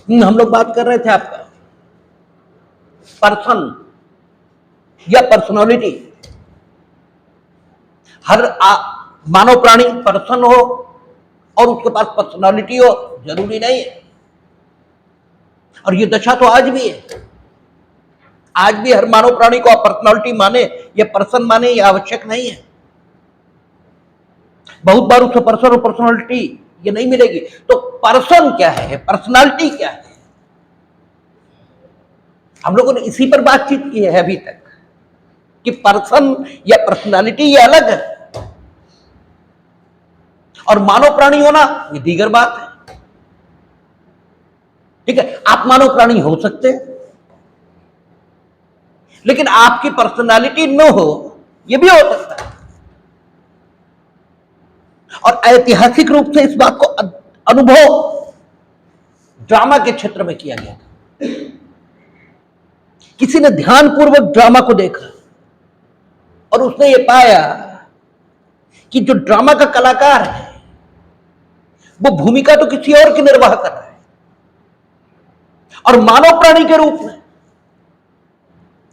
हम लोग बात कर रहे थे आपका पर्सन या पर्सनालिटी। हर मानव प्राणी पर्सन हो और उसके पास पर्सनालिटी हो जरूरी नहीं है। और ये दशा तो आज भी है। आज भी हर मानव प्राणी को आप पर्सनालिटी माने या पर्सन माने ये आवश्यक नहीं है। बहुत बार उसे पर्सन और पर्सनालिटी ये नहीं मिलेगी। तो पर्सन क्या है, पर्सनालिटी क्या है, हम लोगों ने इसी पर बातचीत की है अभी तक कि पर्सन या पर्सनालिटी ये अलग है और मानव प्राणी होना ये दीगर बात है। ठीक है, आप मानव प्राणी हो सकते हैं लेकिन आपकी पर्सनालिटी न हो यह भी हो सकता है। और ऐतिहासिक रूप से इस बात को अनुभव ड्रामा के क्षेत्र में किया गया था। किसी ने ध्यानपूर्वक ड्रामा को देखा और उसने ये पाया कि जो ड्रामा का कलाकार है वो भूमिका तो किसी और की निर्वाह कर रहा है और मानव प्राणी के रूप में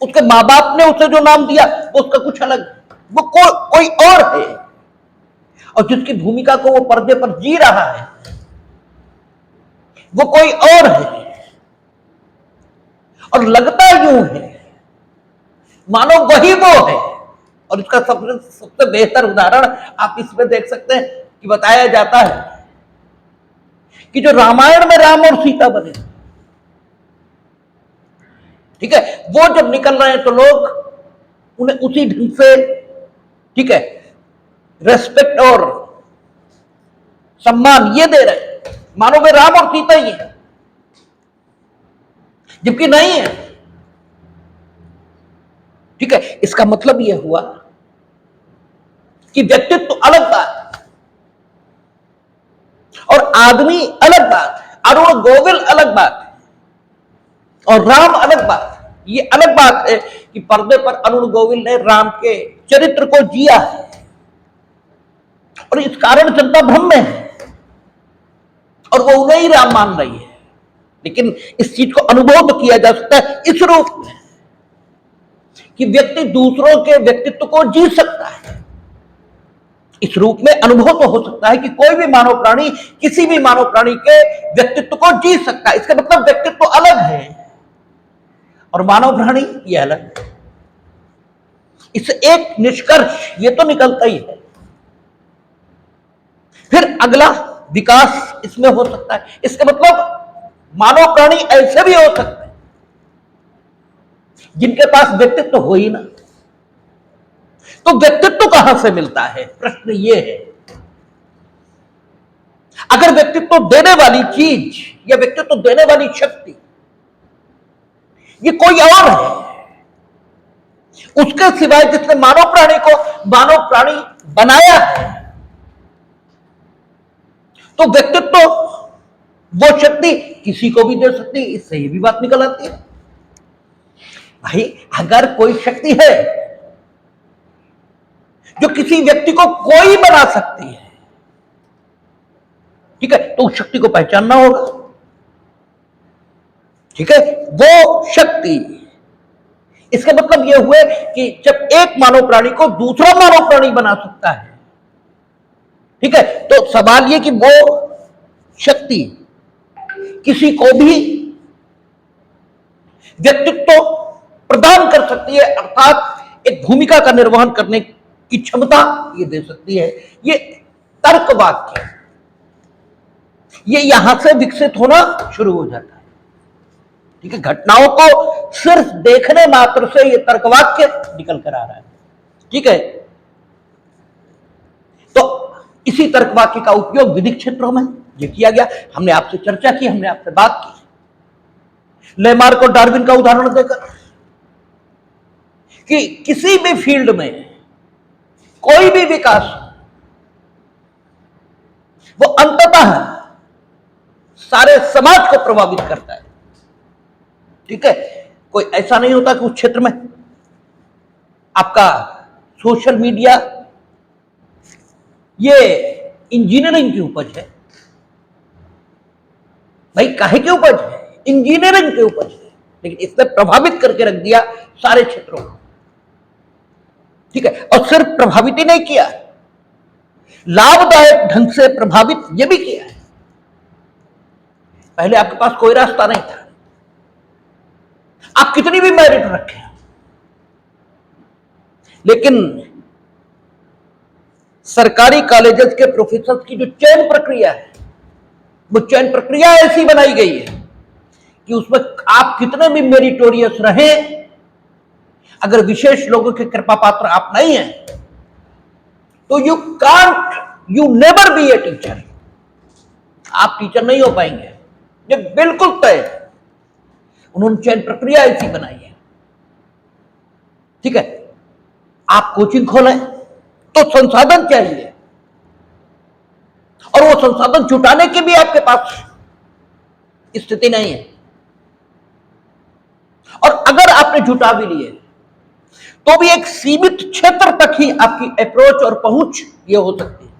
उसके मां बाप ने उसे जो नाम दिया वो उसका कुछ अलग, वो कोई और है और जिसकी भूमिका को वो पर्दे पर जी रहा है वो कोई और है। और लगता यूं है मानो वही वो है। और इसका सबसे बेहतर उदाहरण आप इसमें देख सकते हैं कि बताया जाता है कि जो रामायण में राम और सीता बने, ठीक है, वो जब निकल रहे हैं तो लोग उन्हें उसी ढंग से, ठीक है, रेस्पेक्ट और सम्मान ये दे रहे हैं मानो वे राम और सीता ही है, जबकि नहीं है। ठीक है, इसका मतलब यह हुआ कि व्यक्तित्व तो अलग बात और आदमी अलग बात, अरुण गोविल अलग बात और राम अलग बात। ये अलग बात है कि पर्दे पर अरुण गोविल ने राम के चरित्र को जिया है और इस कारण जनता भ्रम में है और वो उन्हें ही राम मान रही है। लेकिन इस चीज को अनुभव तो किया जा सकता है इस रूप में कि व्यक्ति दूसरों के व्यक्तित्व को जी सकता है। इस रूप में अनुभव तो हो सकता है कि कोई भी मानव प्राणी किसी भी मानव प्राणी के व्यक्तित्व को जी सकता है। इसका मतलब व्यक्तित्व अलग है और मानव प्राणी ये अलग है। इससे एक निष्कर्ष ये तो निकलता ही है। फिर अगला विकास इसमें हो सकता है। इसका मतलब मानव प्राणी ऐसे भी हो सकते हैं जिनके पास व्यक्तित्व हो ही ना। तो व्यक्तित्व कहां से मिलता है, प्रश्न यह है। अगर व्यक्तित्व देने वाली चीज या व्यक्तित्व देने वाली शक्ति ये कोई और है उसके सिवाय जिसने मानव प्राणी को मानव प्राणी बनाया है, तो व्यक्तित्व वो शक्ति किसी को भी दे सकती है। इससे ये भी बात निकल आती है भाई, अगर कोई शक्ति है जो किसी व्यक्ति को कोई बना सकती है, ठीक है, तो उस शक्ति को पहचानना होगा। ठीक है, वो शक्ति, इसका मतलब यह हुए कि जब एक मानव प्राणी को दूसरा मानव प्राणी बना सकता है, ठीक है, तो सवाल यह कि वो शक्ति किसी को भी व्यक्तित्व प्रदान कर सकती है, अर्थात एक भूमिका का निर्वहन करने की क्षमता ये दे सकती है। ये तर्क वाक्य ये यहां से विकसित होना शुरू हो जाता है। ठीक है, घटनाओं को सिर्फ देखने मात्र से ये तर्क वाक्य निकल कर आ रहा है। ठीक है, तो इसी तर्क वाक्य का उपयोग विधिक क्षेत्रों में ये किया गया। हमने आपसे चर्चा की, हमने आपसे बात की लेमार्क और डार्विन का उदाहरण देकर कि किसी भी फील्ड में कोई भी विकास वो अंततः सारे समाज को प्रभावित करता है। ठीक है, कोई ऐसा नहीं होता कि उस क्षेत्र में आपका सोशल मीडिया ये इंजीनियरिंग की उपज है। भाई काहे की उपज है? इंजीनियरिंग के ऊपर से, लेकिन इसने प्रभावित करके रख दिया सारे क्षेत्रों को। ठीक है, और सिर्फ प्रभावित ही नहीं किया, लाभदायक ढंग से प्रभावित यह भी किया है। पहले आपके पास कोई रास्ता नहीं था, आप कितनी भी मेरिट रखें, लेकिन सरकारी कॉलेजेस के प्रोफेसर की जो चयन प्रक्रिया है, वो चयन प्रक्रिया ऐसी बनाई गई है कि उसमें आप कितने भी मेरिटोरियस रहे, अगर विशेष लोगों के कृपा पात्र आप नहीं हैं, तो you never be a teacher, आप टीचर नहीं हो पाएंगे। ये बिल्कुल तय है, उन्होंने चयन प्रक्रिया ऐसी बनाई है। ठीक है, आप कोचिंग खोलें तो संसाधन चाहिए, और वो संसाधन जुटाने की भी आपके पास स्थिति नहीं है, और अगर आपने जुटा भी लिए तो भी एक सीमित क्षेत्र तक ही आपकी अप्रोच और पहुंच ये हो सकती है।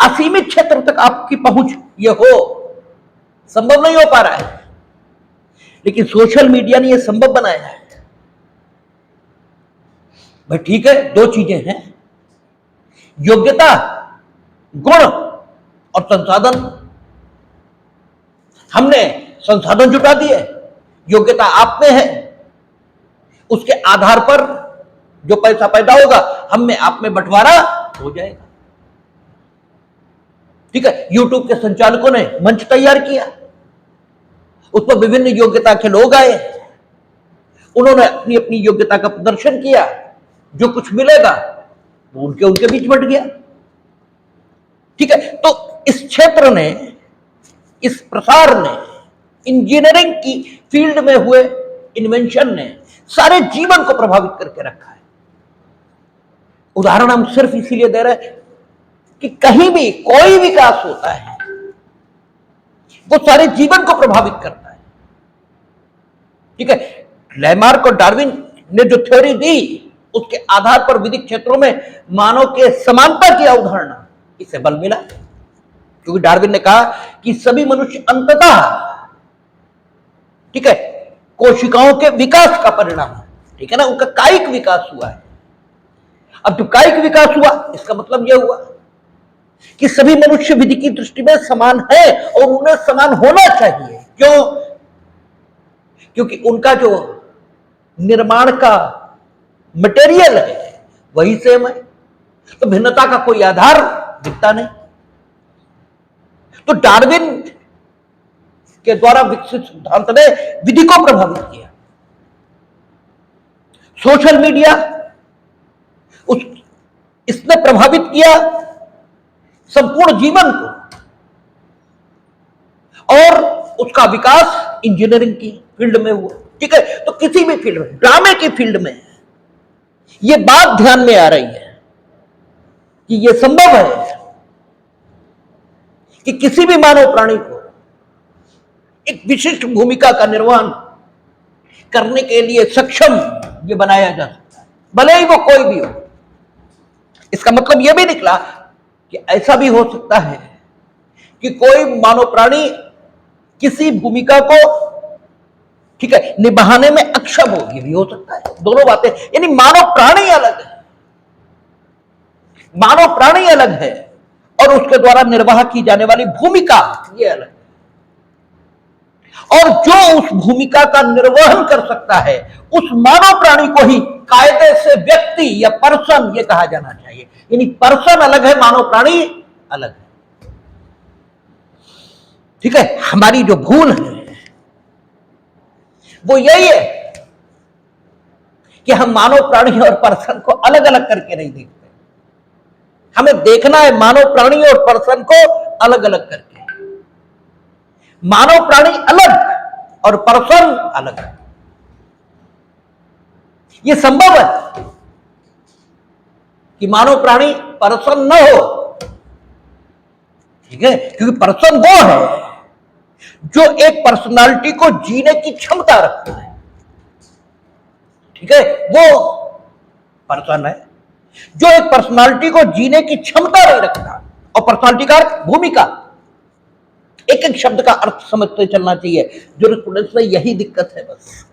असीमित क्षेत्र तक आपकी पहुंच ये हो, संभव नहीं हो पा रहा है, लेकिन सोशल मीडिया ने ये संभव बनाया है। भाई ठीक है, दो चीजें हैं, योग्यता, गुण और संसाधन। हमने संसाधन जुटा दिए, योग्यता आप में है, उसके आधार पर जो पैसा पैदा होगा हम में आप में बंटवारा हो जाएगा। ठीक है, यूट्यूब के संचालकों ने मंच तैयार किया, उस पर विभिन्न योग्यता के लोग आए, उन्होंने अपनी अपनी योग्यता का प्रदर्शन किया, जो कुछ मिलेगा वो उनके बीच बंट गया। ठीक है, तो इस क्षेत्र ने, इस प्रसार ने, इंजीनियरिंग की फील्ड में हुए इन्वेंशन ने सारे जीवन को प्रभावित करके रखा है। उदाहरण हम सिर्फ इसीलिए दे रहे हैं कि कहीं भी कोई विकास होता है वो सारे जीवन को प्रभावित करता है। ठीक है, लैमार्क और डार्विन ने जो थ्योरी दी, उसके आधार पर विधिक क्षेत्रों में मानव के समानता की अवधारणा, इसे बल मिला, क्योंकि डार्विन ने कहा कि सभी मनुष्य अंततः, ठीक है, कोशिकाओं के विकास का परिणाम है। ठीक है ना, उनका कायिक विकास हुआ है। अब जो कायिक विकास हुआ, इसका मतलब यह हुआ कि सभी मनुष्य विधि की दृष्टि में समान है और उन्हें समान होना चाहिए। क्यों? क्योंकि उनका जो निर्माण का मटेरियल है वही सेम है, तो भिन्नता का कोई आधार दिखता नहीं। तो डार्विन के द्वारा विकसित सिद्धांत ने विधि को प्रभावित किया। सोशल मीडिया इसने प्रभावित किया संपूर्ण जीवन को, और उसका विकास इंजीनियरिंग की फील्ड में हुआ। ठीक है, तो किसी भी फील्ड में, ड्रामे की फील्ड में यह बात ध्यान में आ रही है कि यह संभव है कि किसी भी मानव प्राणी को एक विशिष्ट भूमिका का निर्वहन करने के लिए सक्षम ये बनाया जा सकता है, भले ही वो कोई भी हो। इसका मतलब यह भी निकला कि ऐसा भी हो सकता है कि कोई मानव प्राणी किसी भूमिका को, ठीक है, निभाने में अक्षम हो, ये भी हो सकता है। दोनों बातें, यानी मानव प्राणी अलग है, मानव प्राणी अलग है, और उसके द्वारा निर्वाह की जाने वाली भूमिका ये अलग है। और जो उस भूमिका का निर्वहन कर सकता है, उस मानव प्राणी को ही कायदे से व्यक्ति या पर्सन ये कहा जाना चाहिए। यानी पर्सन अलग है, मानव प्राणी अलग है। ठीक है, हमारी जो भूल है वो यही है कि हम मानव प्राणी और पर्सन को अलग अलग करके नहीं देखते। हमें देखना है मानव प्राणी और पर्सन को अलग अलग करके। मानव प्राणी अलग और पर्सन अलग है, यह संभव है कि मानव प्राणी पर्सन न हो। ठीक है, क्योंकि पर्सन वो है जो एक पर्सनालिटी को जीने की क्षमता रखता है। ठीक है, वो पर्सन है जो एक पर्सनालिटी को जीने की क्षमता नहीं रखता। और पर्सनालिटी का भूमिका, एक एक शब्द का अर्थ समझते चलना चाहिए। जूरिस्प्रूडेंस में यही दिक्कत है बस,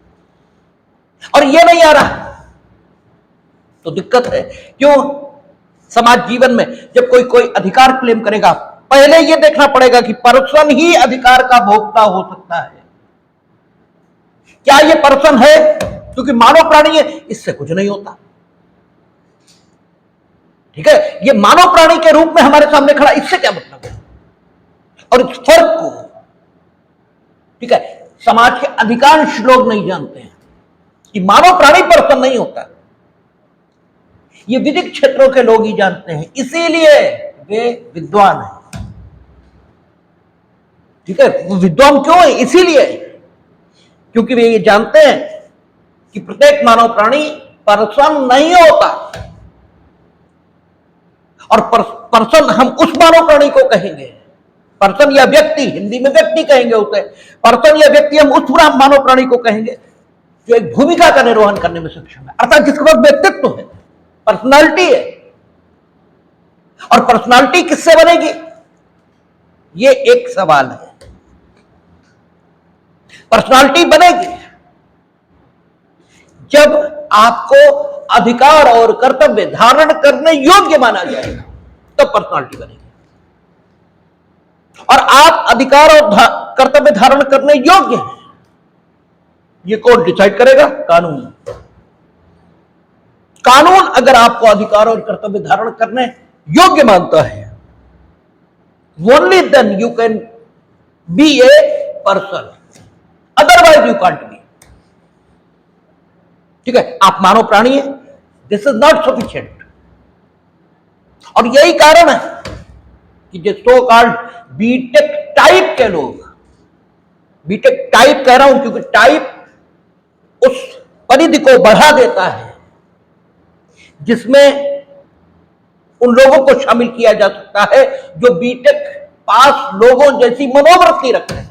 और ये नहीं आ रहा तो दिक्कत है। क्यों? समाज जीवन में जब कोई कोई अधिकार क्लेम करेगा, पहले यह देखना पड़ेगा कि पर्सन ही अधिकार का भोक्ता हो सकता है। क्या यह पर्सन है? क्योंकि मानव प्राणी है, इससे कुछ नहीं होता। ठीक है, ये मानव प्राणी के रूप में हमारे सामने खड़ा, इससे क्या मतलब है? और इस फर्क को, ठीक है, समाज के अधिकांश लोग नहीं जानते हैं कि मानव प्राणी पर्सन नहीं होता। ये विधिक क्षेत्रों के लोग ही जानते हैं, इसीलिए वे विद्वान हैं। ठीक है, वो विद्वान क्यों है? इसीलिए क्योंकि वे ये जानते हैं कि प्रत्येक मानव प्राणी पर्सन नहीं होता। और पर्सन हम उस मानव प्राणी को कहेंगे, पर्सन या व्यक्ति, हिंदी में व्यक्ति कहेंगे उसे, पर्सन या व्यक्ति हम उस मानव प्राणी को कहेंगे जो एक भूमिका का निर्वहन करने में सक्षम है, अर्थात जिसके पास व्यक्तित्व है, पर्सनालिटी है। और पर्सनालिटी किससे बनेगी? ये एक सवाल है। पर्सनालिटी बनेगी जब आपको अधिकार और कर्तव्य धारण करने योग्य माना जाएगा, तब पर्सनालिटी बनेगी। और आप अधिकार और कर्तव्य धारण करने योग्य हैं, ये कौन डिसाइड करेगा? कानून। कानून अगर आपको अधिकार और कर्तव्य धारण करने योग्य मानता है, only then you can be a person, otherwise you can't be. ठीक है, आप मानव प्राणी हैं, दिस इज नॉट सफिशिएंट। और यही कारण है कि जो सो कॉल्ड बीटेक टाइप के लोग, बीटेक टाइप कह रहा हूं क्योंकि टाइप उस परिधि को बढ़ा देता है जिसमें उन लोगों को शामिल किया जा सकता है जो बीटेक पास लोगों जैसी मनोवृत्ति रखते हैं।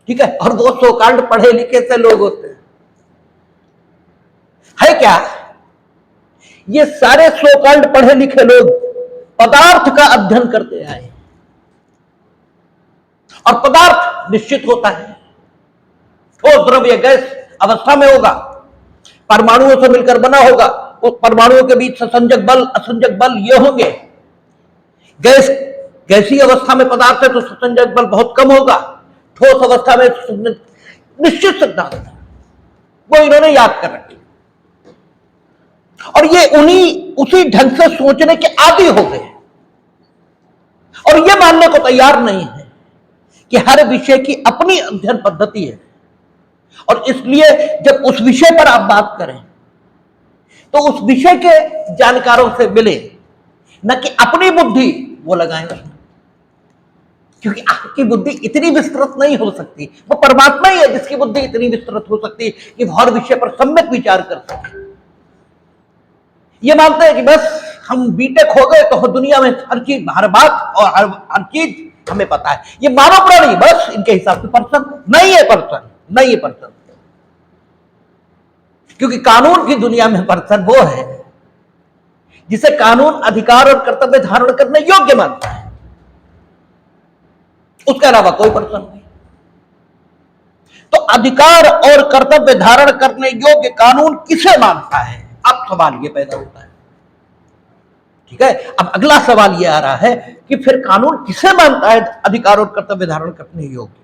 ठीक है, और वो सो कॉल्ड पढ़े लिखे से लोग होते हैं। है क्या? ये सारे सो कॉल्ड पढ़े लिखे लोग पदार्थ का अध्ययन करते आए, और पदार्थ निश्चित होता है, ठोस द्रव्य गैस अवस्था में होगा, परमाणुओं से मिलकर बना होगा, उस परमाणुओं के बीच संसंजक बल असंजक बल ये होंगे। गैसीय अवस्था में पदार्थ है तो संसंजक बल बहुत कम होगा, ठोस अवस्था में निश्चित सिद्धांत है, वो इन्होंने याद कर रखे। और ये उसी ढंग से सोचने के आदी हो गए, और ये मानने को तैयार नहीं है कि हर विषय की अपनी अध्ययन पद्धति है। और इसलिए जब उस विषय पर आप बात करें तो उस विषय के जानकारों से मिले, न कि अपनी बुद्धि वो लगाएं, क्योंकि आपकी बुद्धि इतनी विस्तृत नहीं हो सकती। वो परमात्मा ही है जिसकी बुद्धि इतनी विस्तृत हो सकती है कि हर विषय पर सम्यक विचार कर सके। ये मानते हैं कि बस हम बीटेक हो गए तो दुनिया में हर चीज, हर बात और हर चीज हमें पता है। ये मानव प्राणी बस इनके हिसाब से पर्सन नहीं है, पर्सन नहीं है पर्सन। क्योंकि कानून की दुनिया में पर्सन वो है जिसे कानून अधिकार और कर्तव्य धारण करने योग्य मानता है, उसके अलावा कोई पर्सन नहीं। तो अधिकार और कर्तव्य धारण करने योग्य कानून किसे मानता है? अब सवाल ये पैदा होता है। ठीक है, अब अगला सवाल ये आ रहा है कि फिर कानून किसे मानता है अधिकार और कर्तव्य धारण करने योग्य?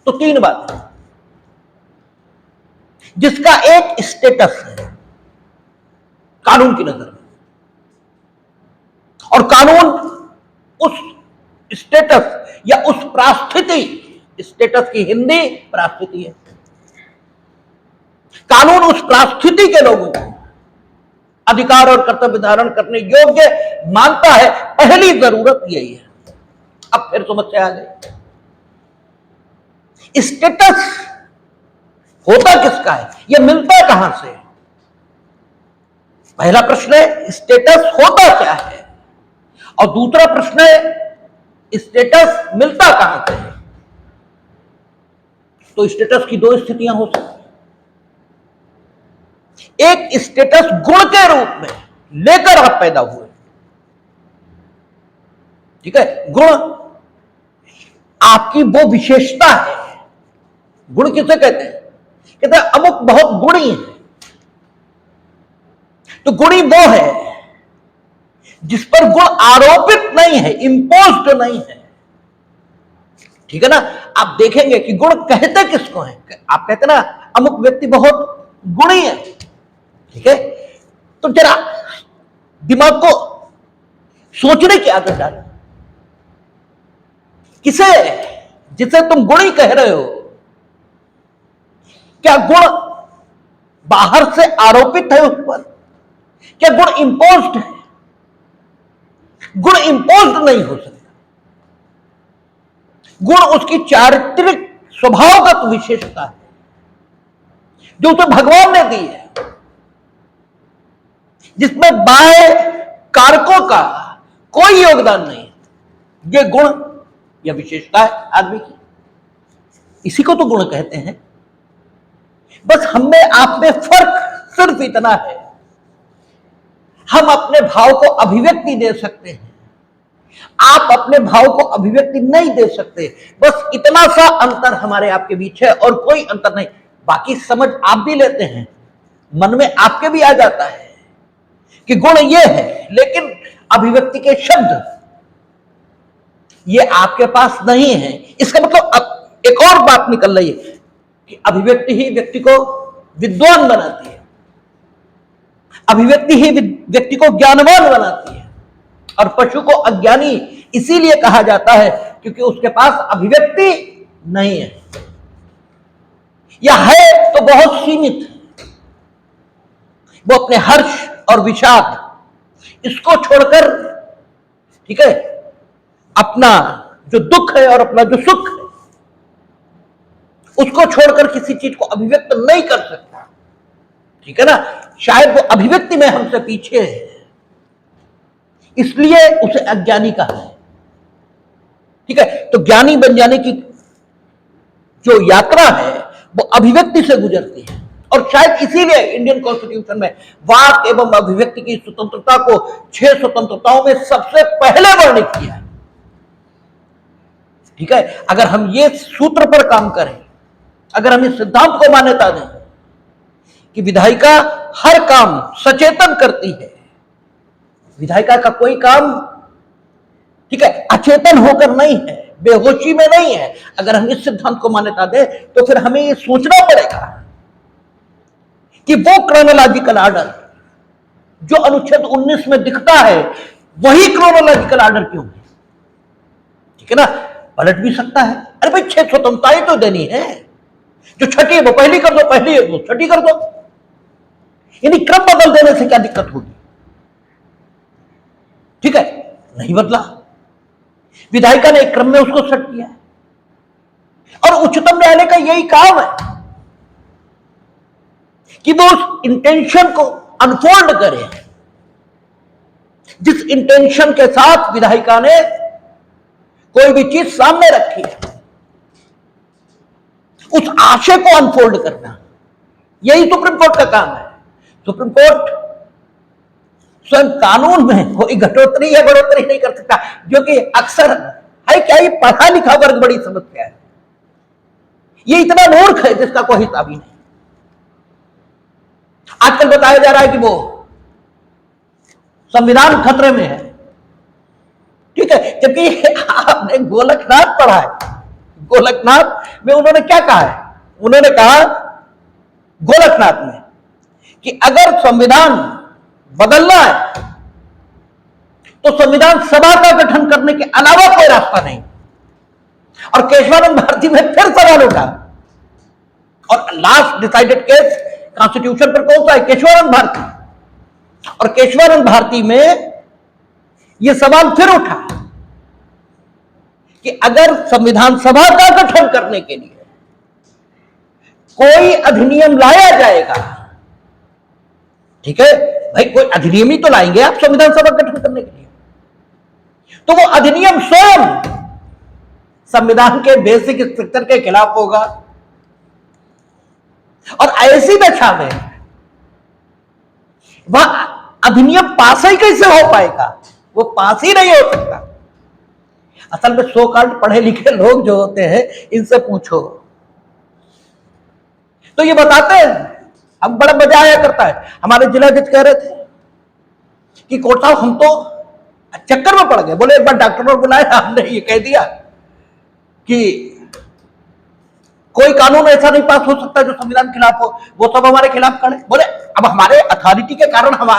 तो तीन बात है जिसका एक स्टेटस है कानून की नजर में, और कानून उस स्टेटस या उस प्रास्थिति, स्टेटस की हिंदी प्रास्थिति है, कानून उस प्रास्थिति के लोगों को अधिकार और कर्तव्य धारण करने योग्य मानता है। पहली जरूरत यही है। अब फिर समस्या आ गई, स्टेटस होता किसका है, यह मिलता कहां से? पहला प्रश्न है स्टेटस होता क्या है, और दूसरा प्रश्न है स्टेटस मिलता कहां से? तो स्टेटस की दो स्थितियां हो सकती हैं। एक स्टेटस गुण के रूप में लेकर आप पैदा हुए, ठीक है, गुण आपकी वो विशेषता है। गुण किसे कहते हैं? कहते हैं अमुक बहुत गुणी है। तो गुणी वो है जिस पर गुण आरोपित नहीं है, इंपोज्ड नहीं है। ठीक है ना? आप देखेंगे कि गुण कहते किसको है? आप कहते ना अमुक व्यक्ति बहुत गुणी है। ठीक है, तो जरा दिमाग को सोचने की आदत डालो। किसे, जिसे तुम गुणी कह रहे हो, क्या गुण बाहर से आरोपित है उस पर? क्या गुण इंपोज्ड है? गुण इंपोज्ड नहीं हो सकता। गुण उसकी चारित्रिक स्वभावगत विशेषता है जो उसे भगवान ने दी है, जिसमें बाह्य कारकों का कोई योगदान नहीं है। ये गुण या विशेषता है आदमी की, इसी को तो गुण कहते हैं। बस हमें आप में फर्क सिर्फ इतना है, हम अपने भाव को अभिव्यक्ति दे सकते हैं, आप अपने भाव को अभिव्यक्ति नहीं दे सकते। बस इतना सा अंतर हमारे आपके बीच है और कोई अंतर नहीं। बाकी समझ आप भी लेते हैं, मन में आपके भी आ जाता है कि गुण ये है, लेकिन अभिव्यक्ति के शब्द ये आपके पास नहीं है। इसका मतलब अब एक और बात निकल रही है कि अभिव्यक्ति ही व्यक्ति को विद्वान बनाती है, अभिव्यक्ति ही व्यक्ति को ज्ञानवान बनाती है, और पशु को अज्ञानी इसीलिए कहा जाता है क्योंकि उसके पास अभिव्यक्ति नहीं है, या है तो बहुत सीमित। वो अपने हर्ष और विषाद इसको छोड़कर, ठीक है, अपना जो दुख है और अपना जो सुख है उसको छोड़कर किसी चीज को अभिव्यक्त नहीं कर सकता। ठीक है ना? शायद वो अभिव्यक्ति में हमसे पीछे है, इसलिए उसे अज्ञानी कहा है। ठीक है, तो ज्ञानी बन जाने की जो यात्रा है वो अभिव्यक्ति से गुजरती है, और शायद इसीलिए इंडियन कॉन्स्टिट्यूशन में वाक एवं अभिव्यक्ति की स्वतंत्रता को 6 स्वतंत्रताओं में सबसे पहले वर्णित किया है। ठीक है, अगर हम ये सूत्र पर काम करें, अगर हम इस सिद्धांत को मान्यता दें कि विधायिका हर काम सचेतन करती है, विधायिका का कोई काम, ठीक है, अचेतन होकर नहीं है, बेहोशी में नहीं है, अगर हम इस सिद्धांत को मान्यता दें तो फिर हमें यह सोचना पड़ेगा कि वो क्रोनोलॉजिकल ऑर्डर जो अनुच्छेद 19 में दिखता है वही क्रोनोलॉजिकल ऑर्डर क्यों है? ठीक है ना? पलट भी सकता है। अरे भाई 6 स्वतंत्रताएं तो देनी है, जो छठी है वो पहली कर दो, पहली है वो छठी कर दो, यानी क्रम बदल देने से क्या दिक्कत होगी? ठीक है, नहीं बदला, विधायिका ने एक क्रम में उसको सेट किया है, और उच्चतम न्यायालय का यही काम है कि वो उस इंटेंशन को अनफोल्ड करे, जिस इंटेंशन के साथ विधायिका ने कोई भी चीज सामने रखी है, उस आशय को अनफोल्ड करना, यही सुप्रीम कोर्ट का काम है। सुप्रीम कोर्ट स्वयं कानून में कोई घटोत्तरी या बढ़ोतरी नहीं कर सकता, जो कि अक्सर है क्या, ये पढ़ा लिखा वर्ग बड़ी समस्या है। ये इतना मूर्ख है जिसका कोई हिसाब ही नहीं। आजकल बताया जा रहा है कि वो संविधान खतरे में है, ठीक है, जबकि आपने गोलकनाथ पढ़ा है। गोलकनाथ में उन्होंने क्या कहा है? उन्होंने कहा गोलकनाथ में कि अगर संविधान बदलना है तो संविधान सभा का गठन करने के अलावा कोई रास्ता नहीं। और केशवानंद भारती में फिर सवाल उठा, और लास्ट डिसाइडेड केस कॉन्स्टिट्यूशन पर कौन सा है? केशवानंद भारती। और केशवानंद भारती में यह सवाल फिर उठा कि अगर संविधान सभा का गठन करने के लिए कोई अधिनियम लाया जाएगा, ठीक है भाई, कोई अधिनियम ही तो लाएंगे आप संविधान सभा गठन करने के लिए, तो वो अधिनियम स्वयं संविधान के बेसिक स्ट्रक्चर के खिलाफ होगा। और ऐसी दशा में वह अधिनियम पास ही कैसे हो पाएगा? वो पास ही नहीं हो सकता। असल में सो कॉल्ड पढ़े लिखे लोग जो होते हैं इनसे पूछो तो ये बताते हैं। अब बड़ा मजा आया करता है। हमारे जिला जज कह रहे थे कि कोर्ट साहब हम तो चक्कर में पड़ गए। बोले एक बार डॉक्टर ने बुलाया, हमने ये कह दिया कि कोई कानून ऐसा नहीं पास हो सकता जो संविधान के खिलाफ हो, वो सब हमारे खिलाफ खड़े। बोले अब हमारे अथॉरिटी के कारण हम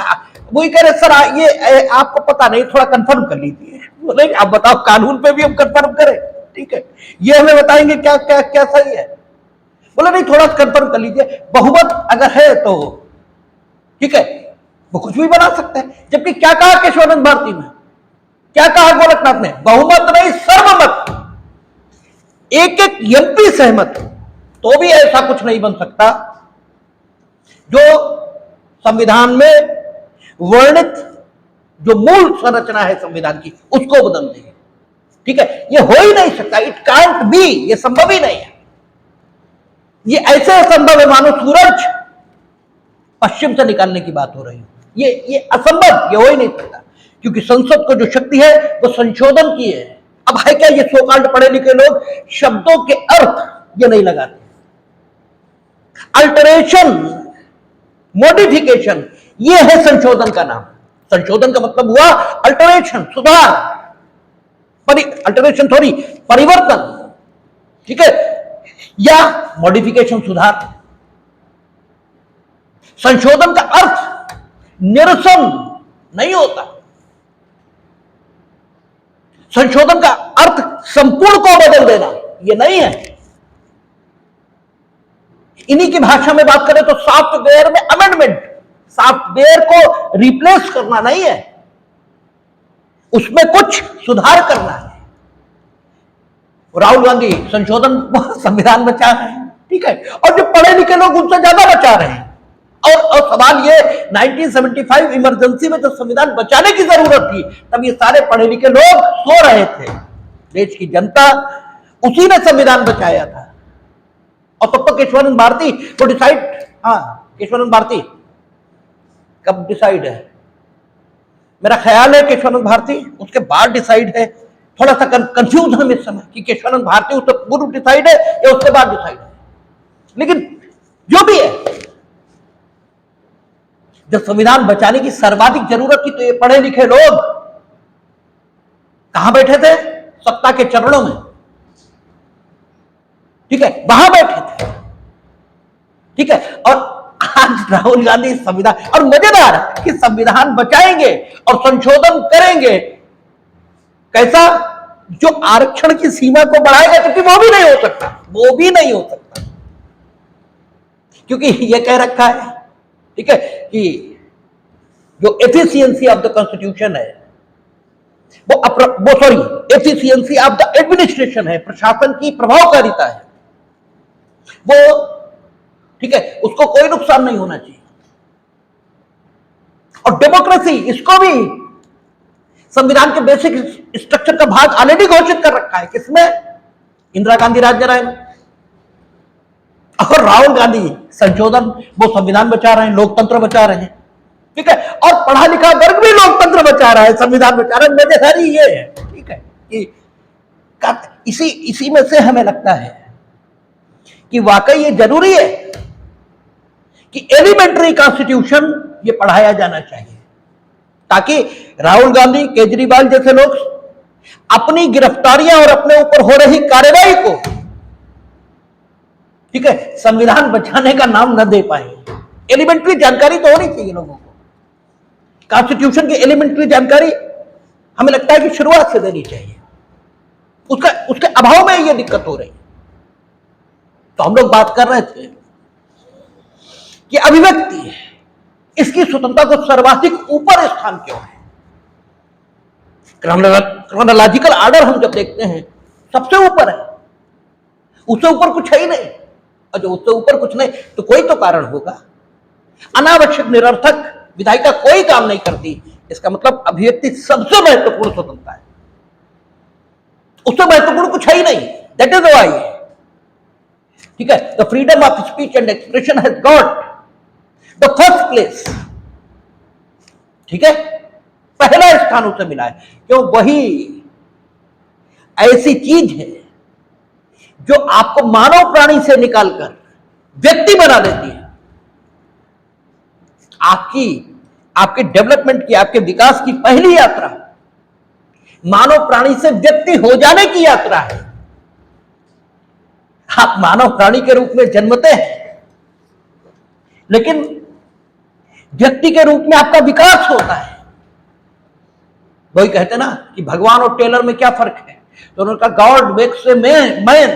वही कह रहे सर ये आपको पता नहीं, थोड़ा कंफर्म कर लीजिए। बोले अब बताओ कानून पे भी हम कंफर्म करें? ठीक है, ये हमें बताएंगे क्या क्या क्या सही है। बोले नहीं थोड़ा कंफर्म कर लीजिए, बहुमत अगर है तो ठीक है, वो कुछ भी बना सकते हैं। जबकि क्या कहा केशवानंद भारती में, क्या कहा गोरखनाथ ने? बहुमत नहीं सर्वमत, एक एक एमपी सहमत, तो भी ऐसा कुछ नहीं बन सकता जो संविधान में वर्णित जो मूल संरचना है संविधान की उसको बदल दे। ठीक है, ये हो ही नहीं सकता, इट कांट बी, ये संभव ही नहीं है। ये ऐसे असंभव है मानो सूरज पश्चिम से निकालने की बात हो रही है। ये असंभव, ये हो ही नहीं सकता, क्योंकि संसद को जो शक्ति है वो संशोधन की है। अब है क्या, ये सोकाल्ड पढ़े लिखे लोग शब्दों के अर्थ ये नहीं लगाते। अल्टरेशन, मॉडिफिकेशन, ये है संशोधन का नाम। संशोधन का मतलब हुआ अल्टरेशन, सुधार, अल्टरेशन थोड़ी परिवर्तन, ठीक है, या मॉडिफिकेशन सुधार। संशोधन का अर्थ निरसन नहीं होता। संशोधन का अर्थ संपूर्ण को बदल देना यह नहीं है। इन्हीं की भाषा में बात करें तो सॉफ्टवेयर में अमेंडमेंट, सॉफ्टवेयर को रिप्लेस करना नहीं है, उसमें कुछ सुधार करना है। राहुल गांधी संशोधन संविधान बचा रहे हैं, ठीक है, और जो पढ़े लिखे लोग उनसे ज्यादा बचा रहे हैं। और सवाल ये 1975 इमरजेंसी में जो संविधान बचाने की जरूरत थी तब ये सारे पढ़े लिखे लोग सो रहे थे। देश की जनता, उसी ने संविधान बचाया था। और तब तो केशवानंद भारती को डिसाइड, केशवानंद भारती कब डिसाइड है, मेरा ख्याल है केशवानंद भारती उसके बाद डिसाइड है। थोड़ा सा कंफ्यूज है इस समय कि केशवानंद भारती उससे पूर्व डिसाइड है या उसके बाद डिसाइड है। लेकिन जो भी है, जब संविधान बचाने की सर्वाधिक जरूरत थी तो ये पढ़े लिखे लोग कहां बैठे थे? सत्ता के चरणों में, ठीक है, वहां बैठे थे, ठीक है। और आज राहुल गांधी संविधान, और मजेदार कि संविधान बचाएंगे और संशोधन करेंगे, कैसा? जो आरक्षण की सीमा को बढ़ाएगा, क्योंकि वो भी नहीं हो सकता, वो भी नहीं हो सकता, क्योंकि ये कह रखा है, ठीक है, कि जो एफिशिएंसी ऑफ द कॉन्स्टिट्यूशन है वो sorry efficiency of the administration है, प्रशासन की प्रभावकारिता है वो, ठीक है, उसको कोई नुकसान नहीं होना चाहिए। और डेमोक्रेसी, इसको भी संविधान के बेसिक स्ट्रक्चर का भाग ऑलरेडी घोषित कर रखा है। किसमें? इंदिरा गांधी राज्य राय में। और राहुल गांधी संशोधन, वो संविधान बचा रहे हैं, लोकतंत्र बचा रहे हैं, ठीक है। और पढ़ा लिखा वर्ग भी लोकतंत्र बचा रहा है, संविधान बचा रहा है। मजेदारी ये है, ठीक है, कि इसी में से हमें लगता है कि वाकई ये जरूरी है कि एलिमेंट्री कॉन्स्टिट्यूशन ये पढ़ाया जाना चाहिए, ताकि राहुल गांधी, केजरीवाल जैसे लोग अपनी गिरफ्तारियां और अपने ऊपर हो रही कार्रवाई को, ठीक है, संविधान बचाने का नाम न दे पाए। एलिमेंट्री जानकारी तो होनी चाहिए लोगों को, कॉन्स्टिट्यूशन की एलिमेंट्री जानकारी हमें लगता है कि शुरुआत से देनी चाहिए। उसके अभाव में ये दिक्कत हो रही है। तो हम लोग बात कर रहे थे कि अभिव्यक्ति, इसकी स्वतंत्रता को सर्वाधिक ऊपर स्थान क्यों है? क्रोनोलॉजिकल ऑर्डर हम जब देखते हैं सबसे ऊपर है, उससे ऊपर कुछ है ही नहीं। और जो उससे ऊपर कुछ नहीं तो कोई तो कारण होगा। अनावश्यक निरर्थक विधायिका कोई काम नहीं करती, इसका मतलब अभिव्यक्ति सबसे महत्वपूर्ण स्वतंत्रता है, उससे महत्वपूर्ण कुछ है ही नहीं। दैट इज व्हाई, ठीक है, the freedom of speech and expression has got the first place, ठीक है, पहला स्थान उसे मिला है। क्यों? वही ऐसी चीज है जो आपको मानव प्राणी से निकालकर व्यक्ति बना देती है। आपके डेवलपमेंट की, आपके विकास की पहली यात्रा मानव प्राणी से व्यक्ति हो जाने की यात्रा है। आप मानव प्राणी के रूप में जन्मते हैं, लेकिन व्यक्ति के रूप में आपका विकास होता है। वही कहते ना कि भगवान और टेलर में क्या फर्क है, तो उन्होंने कहा God makes a man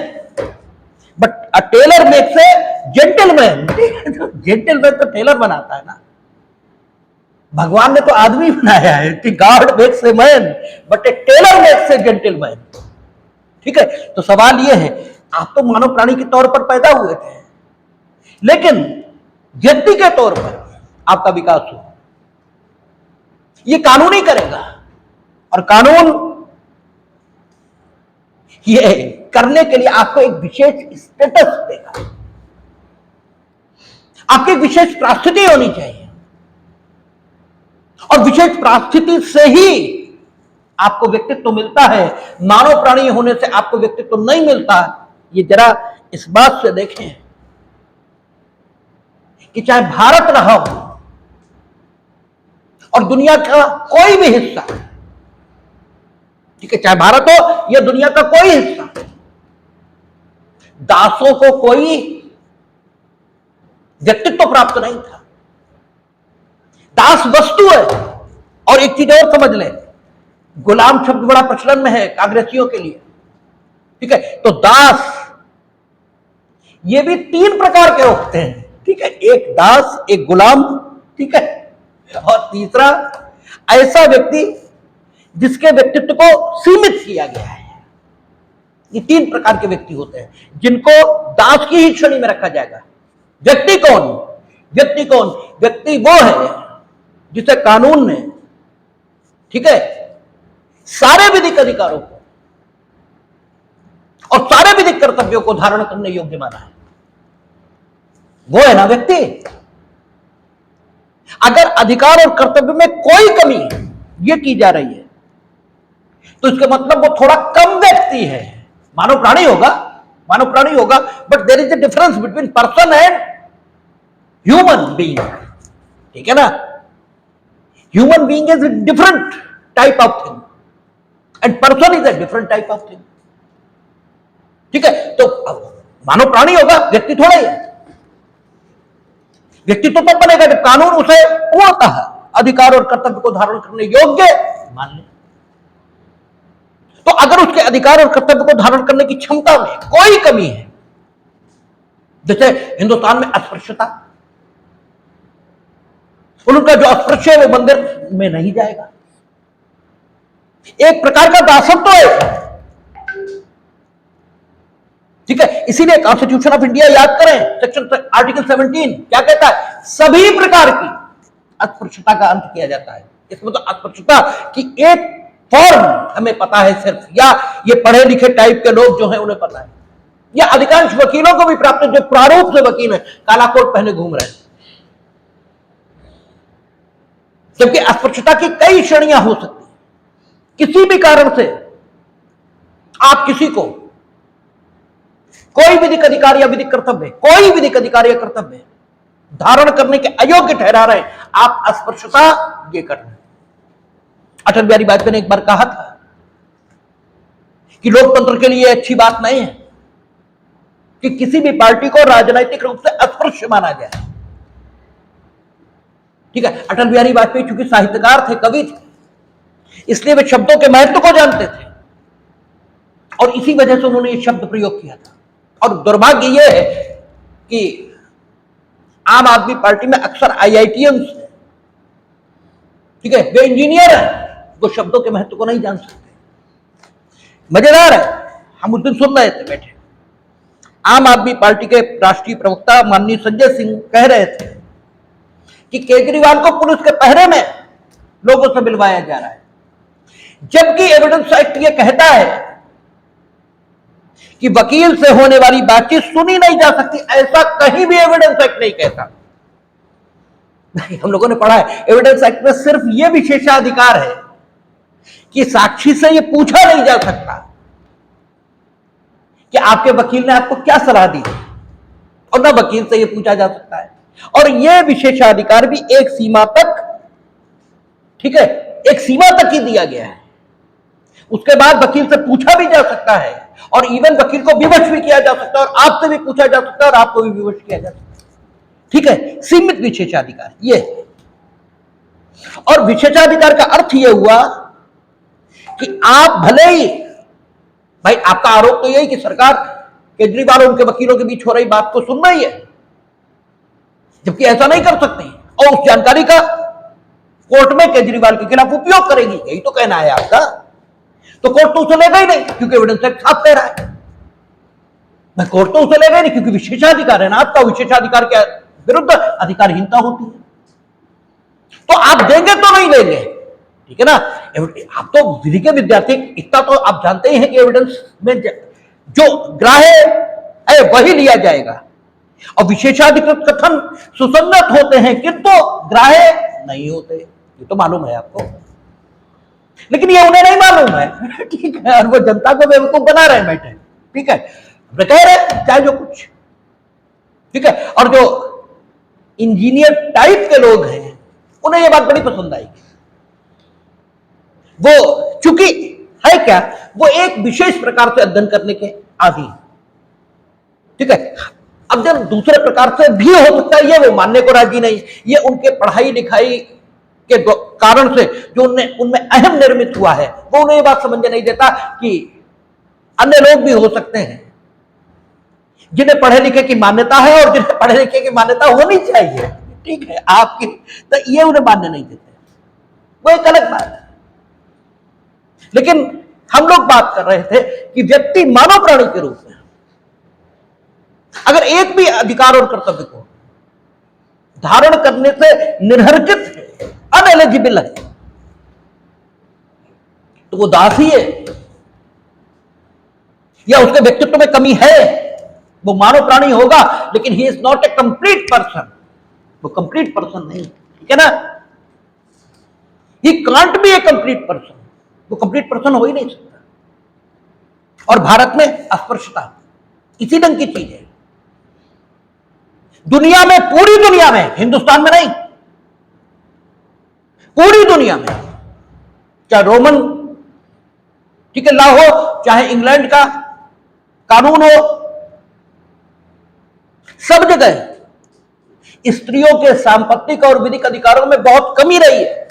but a tailor makes a gentleman. Gentleman तो टेलर बनाता है ना, भगवान ने तो आदमी बनाया है कि God makes a man but a tailor makes a gentleman. ठीक है, तो सवाल यह है, आप तो मानव प्राणी के तौर पर पैदा हुए थे, लेकिन व्यक्ति के तौर पर आपका विकास हो, यह कानून ही करेगा। और कानून ये करने के लिए आपको एक विशेष स्टेटस देगा, आपकी एक विशेष परिस्थिति होनी चाहिए, और विशेष परिस्थिति से ही आपको व्यक्तित्व मिलता है। मानव प्राणी होने से आपको व्यक्तित्व नहीं मिलता। ये जरा इस बात से देखें कि चाहे भारत रहा हो और दुनिया का कोई भी हिस्सा, ठीक है, चाहे भारत हो या दुनिया का कोई हिस्सा, दासों को कोई व्यक्तित्व प्राप्त नहीं था। दास वस्तु है। और एक चीज और समझ लें, गुलाम शब्द बड़ा प्रचलन में है कांग्रेसियों के लिए। ठीक है, तो दास ये भी 3 प्रकार के होते हैं। ठीक है, एक दास, एक गुलाम, ठीक है, और तीसरा ऐसा व्यक्ति जिसके व्यक्तित्व को सीमित किया गया है। ये 3 प्रकार के व्यक्ति होते हैं जिनको दास की ही श्रेणी में रखा जाएगा। व्यक्ति कौन? व्यक्ति वो है जिसे कानून ने, ठीक है, सारे विधिक अधिकारों को और सारे विधिक कर्तव्यों को धारण करने योग्य माना है। वो है ना व्यक्ति। अगर अधिकार और कर्तव्य में कोई कमी ये की जा रही है तो इसका मतलब वो थोड़ा कम व्यक्ति है। मानव प्राणी होगा, but there is a difference between person and human being. ठीक है ना, human being is a different type of thing and person is a different type of thing। ठीक है, तो मानव प्राणी होगा, व्यक्ति थोड़ा ही है। व्यक्ति तो तब बनेगा जब कानून उसे पूर्णतः अधिकार और कर्तव्य को धारण करने योग्य मान ले। तो अगर उसके अधिकार और कर्तव्य को धारण करने की क्षमता में कोई कमी है, जैसे हिंदुस्तान में अस्पृश्यता, उनका जो अस्पृश्य है वो मंदिर में नहीं जाएगा, एक प्रकार का दासत्व है। ठीक है, इसीलिए कॉन्स्टिट्यूशन ऑफ इंडिया याद करें, सेक्शन आर्टिकल 17 क्या कहता है? सभी प्रकार की अस्पृश्यता का अंत किया जाता है। इसमें तो अस्पृश्यता की एक फॉर्म हमें पता है सिर्फ, या ये पढ़े लिखे टाइप के लोग जो हैं उन्हें पता है, या अधिकांश वकीलों को भी प्राप्त है जो प्रारूप से वकील है, काला कोट पहने घूम रहे हैं। जबकि अस्पृश्यता की कई श्रेणियां हो सकती हैं। किसी भी कारण से आप किसी को कोई विधिक अधिकार या विधिक कर्तव्य, कोई विधिक अधिकार या कर्तव्य धारण करने के अयोग्य ठहरा रहे, आप अस्पृश्यता ये कर रहे हैं। अटल बिहारी वाजपेयी ने एक बार कहा था कि लोकतंत्र के लिए अच्छी बात नहीं है कि किसी भी पार्टी को राजनीतिक रूप से अस्पृश्य माना जाए। ठीक है, अटल बिहारी वाजपेयी चूंकि साहित्यकार थे, कवि थे, इसलिए वे शब्दों के महत्व को जानते थे और इसी वजह से उन्होंने ये शब्द प्रयोग किया था। और दुर्भाग्य यह है कि आम आदमी पार्टी में अक्सर IITians, ठीक है, वे इंजीनियर हैं, वो शब्दों के महत्व को नहीं जान सकते। मजेदार है, हम उस दिन सुन रहे थे बैठे, आम आदमी पार्टी के राष्ट्रीय प्रवक्ता माननीय संजय सिंह कह रहे थे कि केजरीवाल को पुलिस के पहरे में लोगों से मिलवाया जा रहा है, जबकि एविडेंस एक्ट यह कहता है कि वकील से होने वाली बातचीत सुनी नहीं जा सकती। ऐसा कहीं भी एविडेंस एक्ट नहीं कहता। हम लोगों ने पढ़ा है, एविडेंस एक्ट में सिर्फ यह विशेषाधिकार है कि साक्षी से यह पूछा नहीं जा सकता कि आपके वकील ने आपको क्या सलाह दी, और ना वकील से यह पूछा जा सकता है। और यह विशेषाधिकार भी एक सीमा तक, ठीक है, एक सीमा तक ही दिया गया है। उसके बाद वकील से पूछा भी जा सकता है, और इवन वकील को विवश भी किया जा सकता है, और आपसे भी पूछा जा सकता है, और आपको भी विवश किया जा सकता है। ठीक है, सीमित विशेषाधिकार ये। और विशेषाधिकार का अर्थ यह हुआ कि आप भले ही, भाई आपका आरोप तो यही कि सरकार केजरीवाल और उनके वकीलों के बीच हो रही बात को सुन रही है, जबकि ऐसा नहीं कर सकते, और उस जानकारी का कोर्ट में केजरीवाल के खिलाफ उपयोग करेगी, यही तो कहना है आपका। तो कोर्ट तो उसे लेगा ही नहीं, क्योंकि एविडेंस एक्ट साफ कह रहा है। मैं कोर्ट तो उसे लेगा ही नहीं, क्योंकि विशेषाधिकार है ना आपका, विशेषाधिकार के विरुद्ध अधिकारहीनता होती है। तो आप देंगे तो नहीं देंगे, ठीक है ना। आप तो विधि के विद्यार्थी, इतना तो आप जानते ही हैं कि एविडेंस में जो ग्राह्य है वही लिया जाएगा, और विशेषाधिकृत कथन सुसंगत होते हैं किंतु ग्राह्य नहीं होते, ये तो मालूम है आपको। लेकिन ये उन्हें नहीं मालूम है, ठीक है, और वो जनता को बेवकूफ बना रहे हैं बैठे, ठीक है, कह रहे चाहे जो कुछ, ठीक है। और जो इंजीनियर टाइप के लोग हैं उन्हें यह बात बड़ी पसंद आएगी। वो चूंकि है क्या, वो एक विशेष प्रकार से अध्ययन करने के आदि, ठीक है। अब जब दूसरे प्रकार से भी हो सकता है, ये वो मानने को राजी नहीं, ये उनके पढ़ाई लिखाई के कारण से जो उनमें अहम निर्मित हुआ है, वो उन्हें ये बात समझ नहीं देता कि अन्य लोग भी हो सकते हैं जिन्हें पढ़े लिखे की मान्यता है, और जिन्हें पढ़े लिखे की मान्यता होनी चाहिए, ठीक है, आपकी, तो ये उन्हें मानने नहीं देते, वो एक अलग बात है। लेकिन हम लोग बात कर रहे थे कि व्यक्ति मानव प्राणी के रूप में अगर एक भी अधिकार और कर्तव्य को धारण करने से निरहरकित है, अनएलिजिबल है, तो वो दास ही है, या उसके व्यक्तित्व में कमी है। वो मानव प्राणी होगा, लेकिन he is not a complete person, वो कंप्लीट पर्सन नहीं, ठीक है ना। He can't be A complete person, वो कंप्लीट पर्सन हो ही नहीं सकता। और भारत में अस्पृश्यता इसी ढंग की चीज है, दुनिया में, पूरी दुनिया में, हिंदुस्तान में नहीं, पूरी दुनिया में, चाहे रोमन, ठीक है, लॉ हो, चाहे इंग्लैंड का कानून हो, सब जगह स्त्रियों के सांपत्तिक और विधिक अधिकारों में बहुत कमी रही है,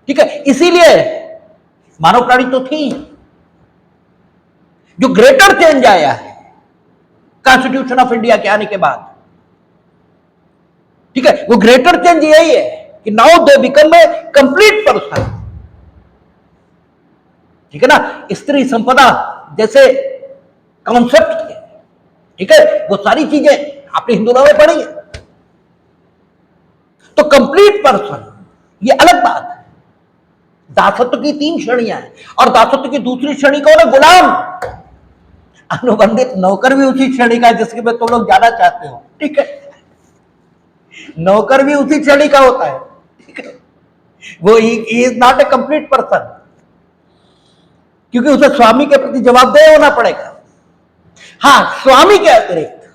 ठीक है। इसीलिए मानव प्राणी तो थी, जो ग्रेटर चेंज आया है कॉन्स्टिट्यूशन ऑफ इंडिया के आने के बाद, ठीक है, वो ग्रेटर चेंज यही है कि now they become a complete person, ठीक है ना। स्त्री संपदा जैसे कॉन्सेप्ट थे, ठीक है, वो सारी चीजें आपने हिंदू लॉ में पढ़ी है। तो कंप्लीट पर्सन ये अलग बात है। दासत्व की 3 श्रेणियां हैं, और दासत्व की दूसरी श्रेणी कौन है? गुलाम। अनुबंधित नौकर भी उसी श्रेणी का है जिसके में तुम लोग जाना चाहते हो, ठीक है। नौकर भी उसी श्रेणी का होता है, ठीक है। वो is not a complete person, क्योंकि उसे स्वामी के प्रति जवाबदेह होना पड़ेगा। हाँ, स्वामी के अतिरिक्त,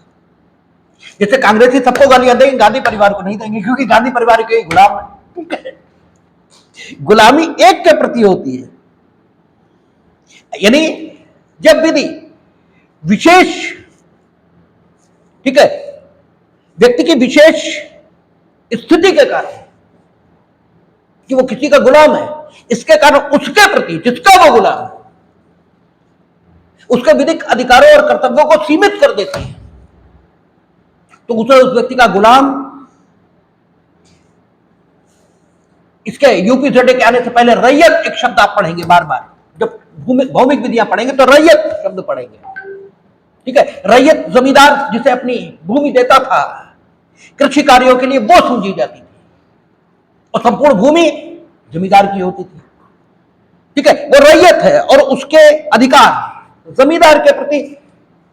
जैसे कांग्रेसी सबको गालियां देंगे, गांधी परिवार को नहीं देंगे, क्योंकि गांधी परिवार के गुलाम है, ठीक है। गुलामी एक के प्रति होती है, यानी जब विधि विशेष, ठीक है, व्यक्ति की विशेष स्थिति के कारण कि वो किसी का गुलाम है, इसके कारण उसके प्रति, जिसका वो गुलाम है, उसके विधिक अधिकारों और कर्तव्यों को सीमित कर देती है, तो उसे उस व्यक्ति का गुलाम, इसके यूपी जेडे के आने से पहले रैयत एक शब्द आप पढ़ेंगे बार बार, जब भौमिक विधियां पढ़ेंगे तो रैयत शब्द पढ़ेंगे, ठीक है। रैयत जमींदार जिसे अपनी भूमि देता था कृषि कार्यों के लिए, वो समझी जाती थी, और संपूर्ण भूमि जमींदार की होती थी, ठीक है। वो रैयत है, और उसके अधिकार जमींदार के प्रति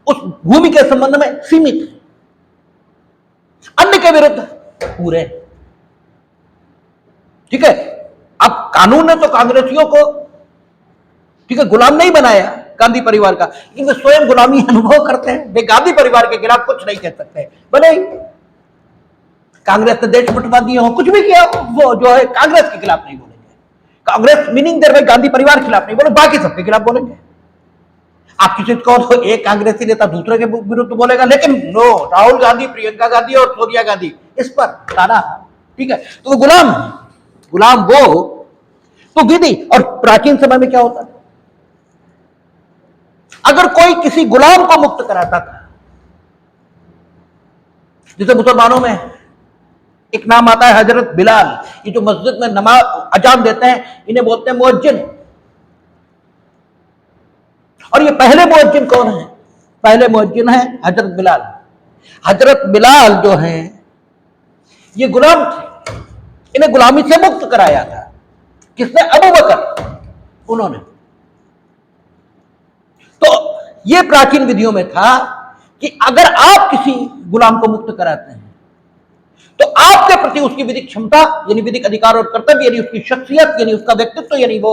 उस भूमि के संबंध में सीमित है, अन्य के विरुद्ध पूरे, ठीक है। अब कानून ने तो कांग्रेसियों को, ठीक है, गुलाम नहीं बनाया, गांधी परिवार का, लेकिन वे स्वयं गुलामी अनुभव करते हैं। वे गांधी परिवार के खिलाफ कुछ नहीं कह सकते, भले कांग्रेस ने देश बंटवा दिए हो, कुछ भी किया, वो जो है कांग्रेस के खिलाफ नहीं बोलेंगे। कांग्रेस मीनिंग देर में गांधी परिवार के खिलाफ नहीं बोले, बाकी सबके खिलाफ बोलेंगे। आप किसी को तो एक कांग्रेसी नेता दूसरे के विरुद्ध बोलेगा, लेकिन नो, राहुल गांधी, प्रियंका गांधी और सोनिया गांधी इस पर ताना, ठीक है। तो वो गुलाम है, गुलाम वो तो विधि। और प्राचीन समय में क्या होता था, अगर कोई किसी गुलाम को मुक्त कराता था, जैसे मुसलमानों में एक नाम आता है हजरत बिलाल, ये जो मस्जिद में नमाज अजान देते हैं, इन्हें बोलते हैं मुअज्जिन। और ये पहले मुअज्जिन कौन है? पहले मुअज्जिन है हजरत बिलाल। हजरत बिलाल जो हैं ये गुलाम थे, इन्हें गुलामी से मुक्त कराया था। किसने? अबू बकर, उन्होंने। तो ये प्राचीन विधियों में था कि अगर आप किसी गुलाम को मुक्त कराते हैं तो आपके प्रति उसकी विधिक क्षमता यानी विधिक अधिकार और कर्तव्य यानी उसकी शख्सियत यानी उसका व्यक्तित्व यानी वो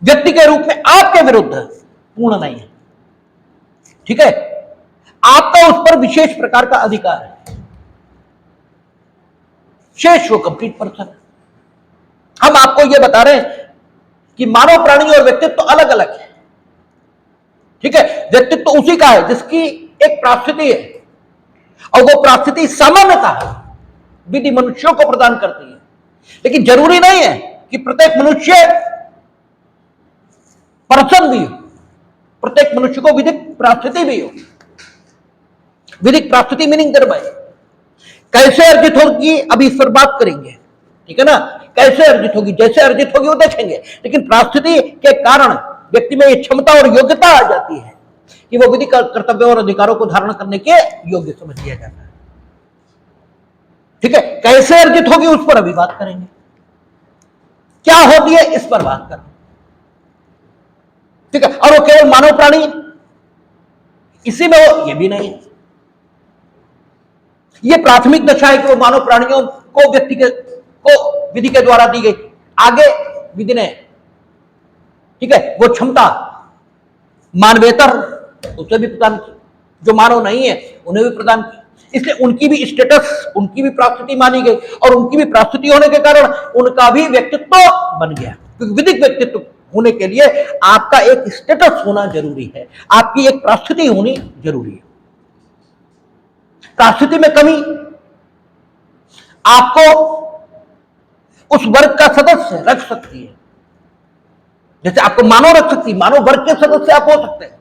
व्यक्ति के रूप में आपके विरुद्ध पूर्ण नहीं है, ठीक है। आपका उस पर विशेष प्रकार का अधिकार है, शेष वो कंप्लीट पर्सन। हम आपको यह बता रहे हैं कि मानव प्राणी और व्यक्तित्व अलग अलग है, ठीक है। व्यक्तित्व उसी का है जिसकी एक प्रास्थिति है, और वो प्रास्थिति सामान्यतः विधि मनुष्यों को प्रदान करती है। लेकिन जरूरी नहीं है कि प्रत्येक मनुष्य पर्सन भी हो, प्रत्येक मनुष्य को विधिक प्रास्थिति भी हो। विधिक प्रास्थिति मीनिंग दरबाई कैसे अर्जित होगी, अभी इस पर बात करेंगे, ठीक है ना। कैसे अर्जित होगी, जैसे अर्जित होगी वो देखेंगे, लेकिन प्रास्थिति के कारण व्यक्ति में ये क्षमता और योग्यता आ जाती है कि वो विधिक कर्तव्यों और अधिकारों को धारण करने के योग्य समझ लिया जाता है, ठीक है। कैसे अर्जित होगी उस पर अभी बात करेंगे, क्या होती है इस पर बात करेंगे, ठीक है। और वो केवल मानव प्राणी इसी में हो, ये भी नहीं। ये प्राथमिक दशा है कि वो मानव प्राणियों को व्यक्ति को विधि के द्वारा दी गई, आगे विधि ने, ठीक है, वो क्षमता मानवेतर उसे भी प्रदान की, जो मानव नहीं है उन्हें भी प्रदान की। इसलिए उनकी भी स्टेटस, उनकी भी प्राप्ति मानी गई, और उनकी भी प्राप्ति होने के कारण उनका भी व्यक्तित्व बन गया। क्योंकि विधिक व्यक्तित्व होने के लिए आपका एक स्टेटस होना जरूरी है, आपकी एक प्राप्ति होनी जरूरी है। प्राप्ति में कमी आपको उस वर्ग का सदस्य रख सकती है, जैसे आपको मानव रख सकती है, मानव वर्ग के सदस्य आप हो सकते हैं,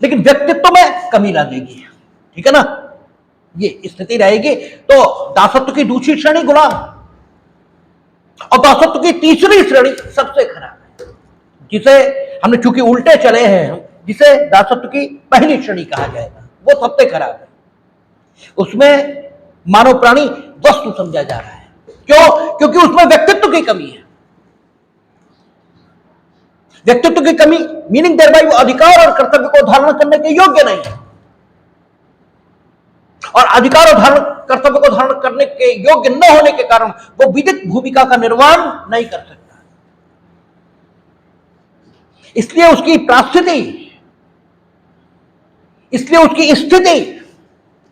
लेकिन व्यक्तित्व में कमी ला देगी, ठीक है ना। ये स्थिति रहेगी तो दासत्व की दूसरी श्रेणी गुलाम, और दासत्व की तीसरी श्रेणी सबसे खराब है, जिसे हमने चूंकि उल्टे चले हैं, जिसे दासत्व की पहली श्रेणी कहा जाएगा, वो सबसे खराब है। उसमें मानव प्राणी वस्तु समझा जा रहा है। क्यों? क्योंकि उसमें व्यक्तित्व की कमी है। व्यक्तित्व की कमी मीनिंग देर बाई वो अधिकार और कर्तव्य को धारण करने के योग्य नहीं है, और अधिकार और धारण कर्तव्य को धारण करने के योग्य न होने के कारण वो विधिक भूमिका का निर्वहन नहीं कर सकता। इसलिए उसकी प्रास्थिति, इसलिए उसकी स्थिति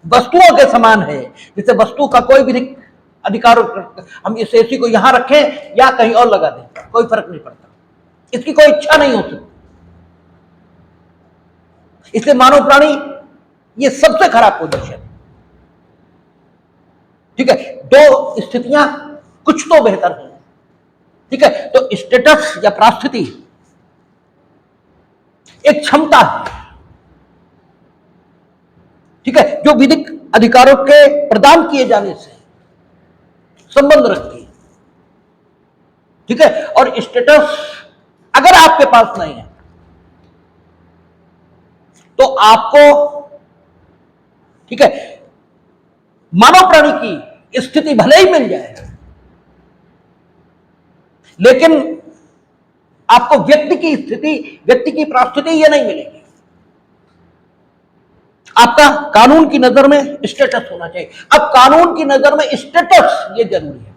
वस्तुओं के समान है, जिसे वस्तु का कोई विधिक अधिकार, हम इस एसी को यहां रखें या कहीं और लगा दें, कोई फर्क नहीं पड़ता, इसकी कोई इच्छा नहीं हो सकती। इसलिए मानव प्राणी ये सबसे खराब पोजीशन है, ठीक है। दो स्थितियां कुछ तो बेहतर है, ठीक है। तो स्टेटस या प्रास्थिति एक क्षमता है, ठीक है, जो विधिक अधिकारों के प्रदान किए जाने से संबंध रखती है, ठीक है। और स्टेटस अगर आपके पास नहीं है तो आपको, ठीक है, मानव प्राणी की स्थिति भले ही मिल जाए, लेकिन आपको व्यक्ति की स्थिति, व्यक्ति की प्राप्ति यह नहीं मिलेगी। आपका कानून की नजर में स्टेटस होना चाहिए। अब कानून की नजर में स्टेटस ये जरूरी है।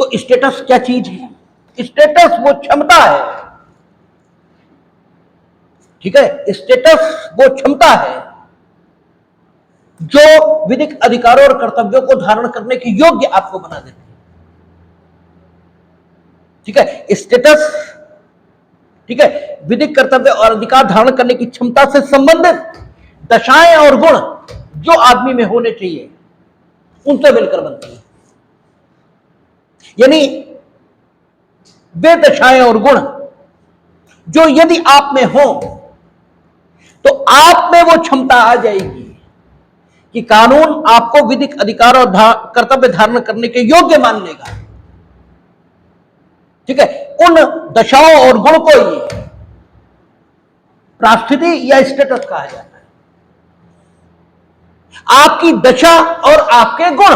तो स्टेटस क्या चीज है? स्टेटस वो क्षमता है, ठीक है, स्टेटस वो क्षमता है जो विधिक अधिकारों और कर्तव्यों को धारण करने के योग्य आपको बना देती है, ठीक है। स्टेटस, ठीक है, विधिक कर्तव्य और अधिकार धारण करने की क्षमता से संबंधित दशाएं और गुण जो आदमी में होने चाहिए उनसे मिलकर बनती है। यानी वे दशाएं और गुण जो यदि आप में हो तो आप में वो क्षमता आ जाएगी कि कानून आपको विधिक अधिकार और कर्तव्य धारण करने के योग्य मान लेगा, ठीक है। उन दशाओं और गुण को ही परिस्थिति या स्टेटस कहा जाता है। आपकी दशा और आपके गुण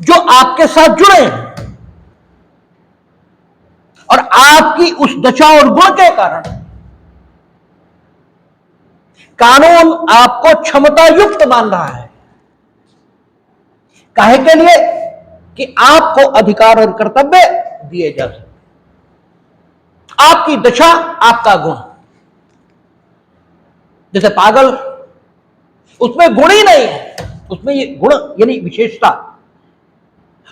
जो आपके साथ जुड़े हैं और आपकी उस दशा और गुण के कारण कानून आपको क्षमता युक्त मान रहा है। काहे के लिए? कि आपको अधिकार और कर्तव्य दिए जा सके। आपकी दशा, आपका गुण। जैसे पागल, उसमें गुण ही नहीं है, उसमें ये गुण यानी विशेषता,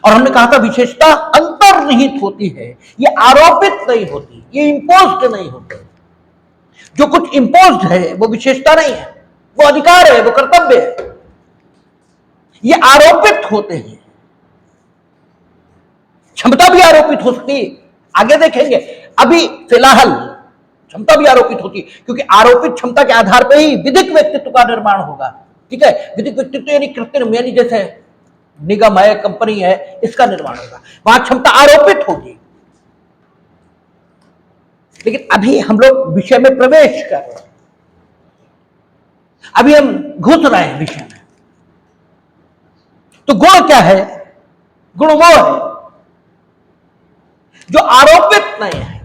और हमने कहा था विशेषता अंतर्निहित होती है, ये आरोपित नहीं होती, ये इंपोज्ड नहीं होती। जो कुछ इंपोज्ड है वो विशेषता नहीं है, वो अधिकार है, वो कर्तव्य है। ये आरोपित होते हैं। क्षमता भी आरोपित हो सकती है, आगे देखेंगे। अभी फिलहाल क्षमता भी आरोपित होती है, क्योंकि आरोपित क्षमता के आधार पर ही विधिक व्यक्तित्व का निर्माण होगा, ठीक है। विधिक व्यक्तित्व यानी कृत्रिम, यानी जैसे निगम है, कंपनी है, इसका निर्माण होगा, वहां क्षमता आरोपित होगी। लेकिन अभी हम लोग विषय में प्रवेश कर रहे हैं, अभी हम घुस रहे हैं विषय में। तो गुण क्या है? गुण वो है जो आरोपित नहीं है,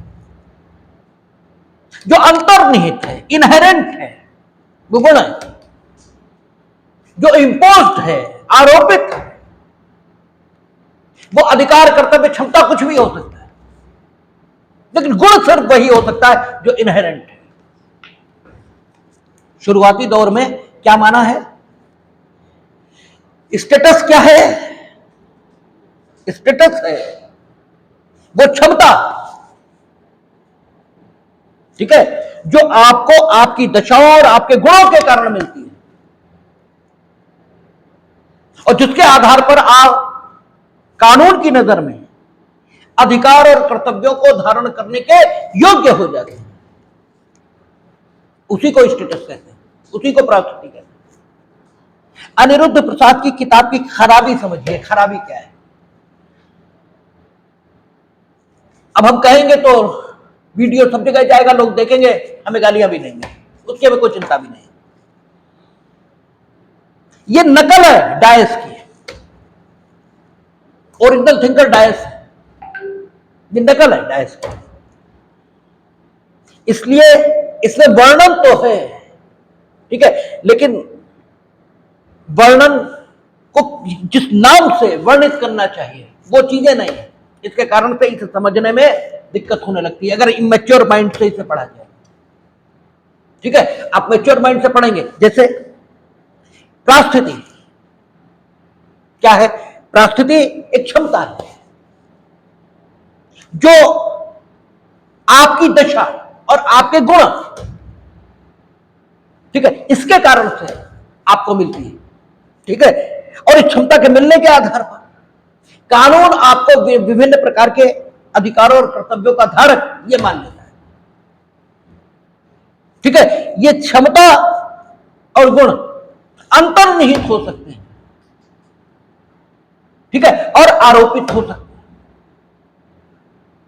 जो अंतर्निहित है, इनहेरेंट है, वो गुण है। जो इंपोज्ड है, आरोपित है, वो अधिकार, कर्तव्य, क्षमता कुछ भी हो सकता है, लेकिन गुण सिर्फ वही हो सकता है जो इनहेरेंट है। शुरुआती दौर में क्या माना है? स्टेटस क्या है? स्टेटस है वो क्षमता, ठीक है, जो आपको आपकी दशाओं और आपके गुणों के कारण मिलती है, और जिसके आधार पर आप कानून की नजर में अधिकार और कर्तव्यों को धारण करने के योग्य हो जाते हैं। उसी को स्टेटस कहते हैं, उसी को प्राप्ति कहते हैं। अनिरुद्ध प्रसाद की किताब की खराबी समझिए, खराबी क्या है। अब हम कहेंगे तो वीडियो सब जगह जाएगा, लोग देखेंगे, हमें गालियां भी नहीं है, उसके में कोई चिंता भी नहीं। ये नकल है डायस की, ओरिजिनल थिंकर डायस है, ये नकल है डायस की। इसलिए इसमें वर्णन तो है, ठीक है, लेकिन वर्णन को जिस नाम से वर्णित करना चाहिए वो चीजें नहीं है। इसके कारण से इसे समझने में दिक्कत होने लगती है अगर इमेच्योर माइंड से इसे पढ़ा जाए, ठीक है। आप मैच्योर माइंड से पढ़ेंगे। जैसे प्रास्थिति क्या है? प्रास्थिति एक क्षमता है जो आपकी दशा और आपके गुण, ठीक है, इसके कारण से आपको मिलती है, ठीक है। और इस क्षमता के मिलने के आधार पर कानून आपको विभिन्न प्रकार के अधिकारों और कर्तव्यों का धारक ये मान लेता है, ठीक है। ये क्षमता और गुण अंतर्निहित हो सकते हैं, ठीक है, और आरोपित हो सकते हैं,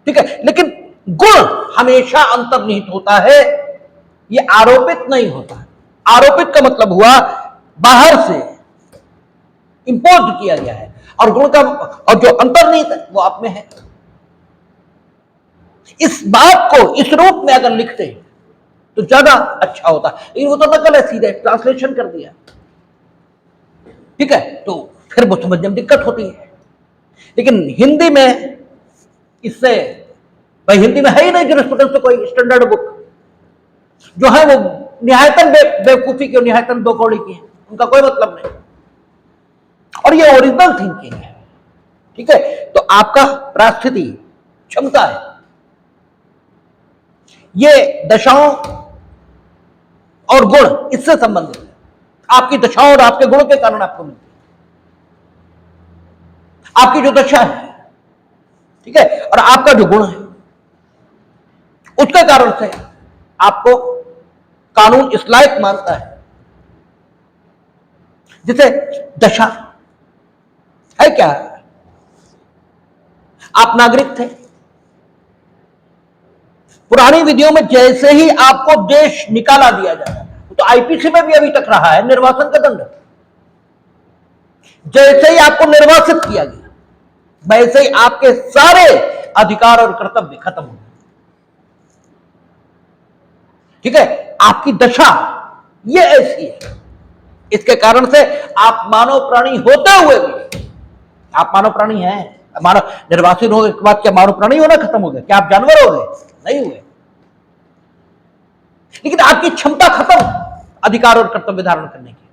ठीक है, लेकिन गुण हमेशा अंतर्निहित होता है, ये आरोपित नहीं होता। आरोपित का मतलब हुआ बाहर से इंपोज किया गया है, और गुण का, और जो अंतर्निहित है वो आप में है। इस बात को इस रूप में अगर लिखते तो ज्यादा अच्छा होता, लेकिन वो तो नकल है, सीधे ट्रांसलेशन कर दिया, ठीक है, तो फिर वो समझने में दिक्कत होती है। लेकिन हिंदी में इससे, भाई हिंदी में है ही नहीं जूरिस्प्रूडेंस तो कोई स्टैंडर्ड बुक, जो है वो निहायतन बेवकूफी की और निहायतन दो कौड़ी की है, उनका कोई मतलब नहीं। और ये ओरिजिनल थिंकिंग है, ठीक है। तो आपका परास्थिति क्षमता है, ये दशाओं और गुण इससे संबंधित है। आपकी दशाओं और आपके गुणों के कारण आपको मिलती है, आपकी जो दशा है, ठीक है, और आपका जो गुण है, उसके कारण से आपको कानून इस लायक मानता है। जैसे दशा है क्या, आप नागरिक थे, पुरानी विधियों में जैसे ही आपको देश निकाला दिया जाता, तो आईपीसी में भी अभी तक रहा है निर्वासन का दंड। जैसे ही आपको निर्वासित किया गया, वैसे ही आपके सारे अधिकार और कर्तव्य खत्म हो गए, ठीक है। आपकी दशा ये ऐसी है, इसके कारण से आप मानव प्राणी होते हुए भी, आप मानव प्राणी हैं, मानव निर्वासित होने के बाद क्या मानव प्राणी होना खत्म हो गया? क्या आप जानवर हो गए? नहीं हुए, लेकिन आपकी क्षमता खत्म अधिकार और कर्तव्य धारण करने की,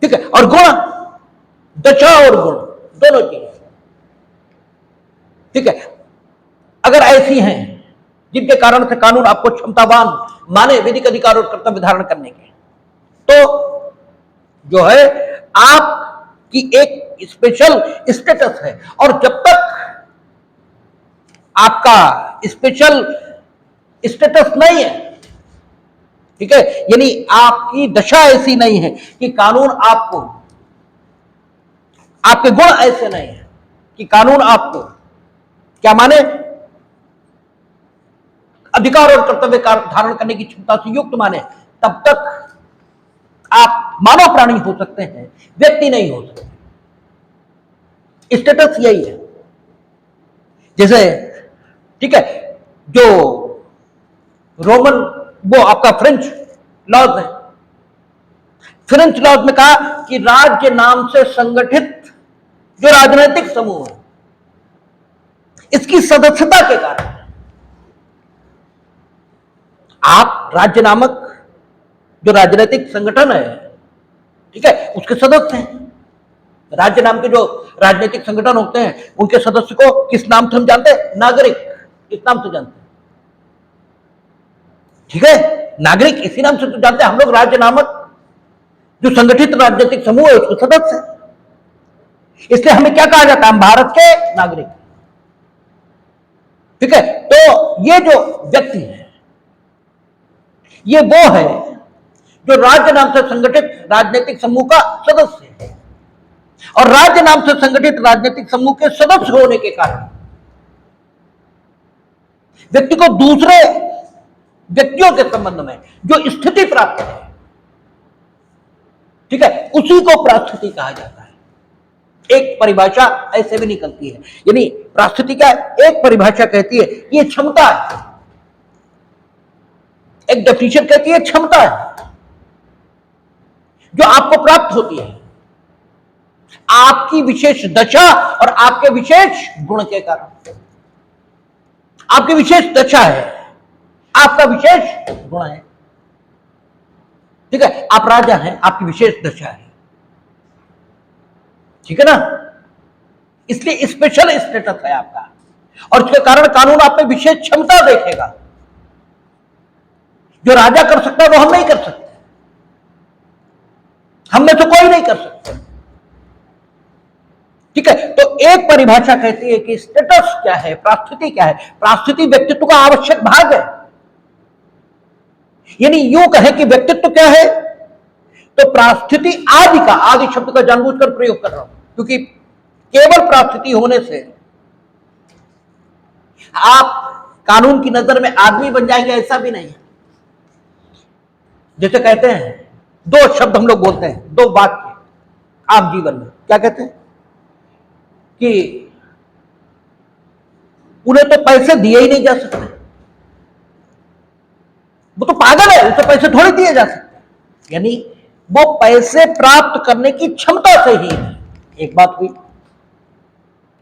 ठीक है। और गुण, दशा और गुण दोनों चीजें, ठीक है, अगर ऐसी हैं जिनके कारण से कानून आपको क्षमतावान माने विधिक अधिकार और कर्तव्य धारण करने के, तो जो है आपकी एक स्पेशल स्टेटस है। और जब तक आपका स्पेशल स्टेटस नहीं है, ठीक है, यानी आपकी दशा ऐसी नहीं है कि कानून आपको, आपके गुण ऐसे नहीं है कि कानून आपको क्या माने, अधिकार और कर्तव्य धारण करने की क्षमता से युक्त माने, तब तक आप मानव प्राणी हो सकते हैं, व्यक्ति नहीं हो सकते। स्टेटस यही है। जैसे, ठीक है, जो रोमन, वो आपका फ्रेंच लॉज है, फ्रेंच लॉज में कहा कि राज्य नाम से संगठित जो राजनीतिक समूह है, इसकी सदस्यता के कारण आप राज्य नामक जो राजनीतिक संगठन है, ठीक है, उसके सदस्य हैं। राज्य नाम के जो राजनीतिक संगठन होते हैं, उनके सदस्य को किस नाम से हम जानते हैं? नागरिक, इस नाम से जानते हैं, ठीक है। नागरिक इसी नाम से तो जानते हैं हम लोग। राज्य नामक जो संगठित राजनीतिक समूह है, उसके सदस्य है। इसलिए हमें क्या कहा जाता है? हम भारत के नागरिक, ठीक है। तो ये जो व्यक्ति है, ये वो है जो राज्य नाम से संगठित राजनीतिक समूह का सदस्य है, और राज्य नाम से संगठित राजनीतिक समूह के सदस्य होने के कारण व्यक्ति को दूसरे व्यक्तियों के संबंध में जो स्थिति प्राप्त है, ठीक है, उसी को परास्थिति कहा जाता है। एक परिभाषा ऐसे भी निकलती है, यानी परास्थिति क्या है? एक परिभाषा कहती है ये क्षमता है, एक डेफिनेशन कहती है क्षमता है जो आपको प्राप्त होती है आपकी विशेष दशा और आपके विशेष गुण के कारण। आपकी विशेष दशा है, आपका विशेष गुण है, ठीक है। आप राजा हैं, आपकी विशेष दशा है, ठीक है ना। इसलिए स्पेशल स्टेटस है आपका, और इसके कारण कानून आप में विशेष क्षमता देखेगा। जो राजा कर सकता है वो हम नहीं कर सकते, हम में तो कोई नहीं कर सकता, ठीक है। तो एक परिभाषा कहती है कि स्टेटस क्या है, परास्थिति क्या है। परास्थिति व्यक्तित्व का आवश्यक भाग है, यानी यूं कहें कि व्यक्तित्व क्या है, तो परास्थिति आदि का, आदि शब्द का जानबूझकर प्रयोग कर रहा हूं, क्योंकि केवल परास्थिति होने से आप कानून की नजर में आदमी बन जाएंगे ऐसा भी नहीं है। जैसे कहते हैं, दो शब्द हम लोग बोलते हैं, दो वाक्य आम जीवन में, क्या कहते हैं कि उन्हें तो पैसे दिए ही नहीं जा सकते, वो तो पागल है, उसे पैसे थोड़ी दिए जा सकते, यानी वो पैसे प्राप्त करने की क्षमता से ही है, एक बात हुई,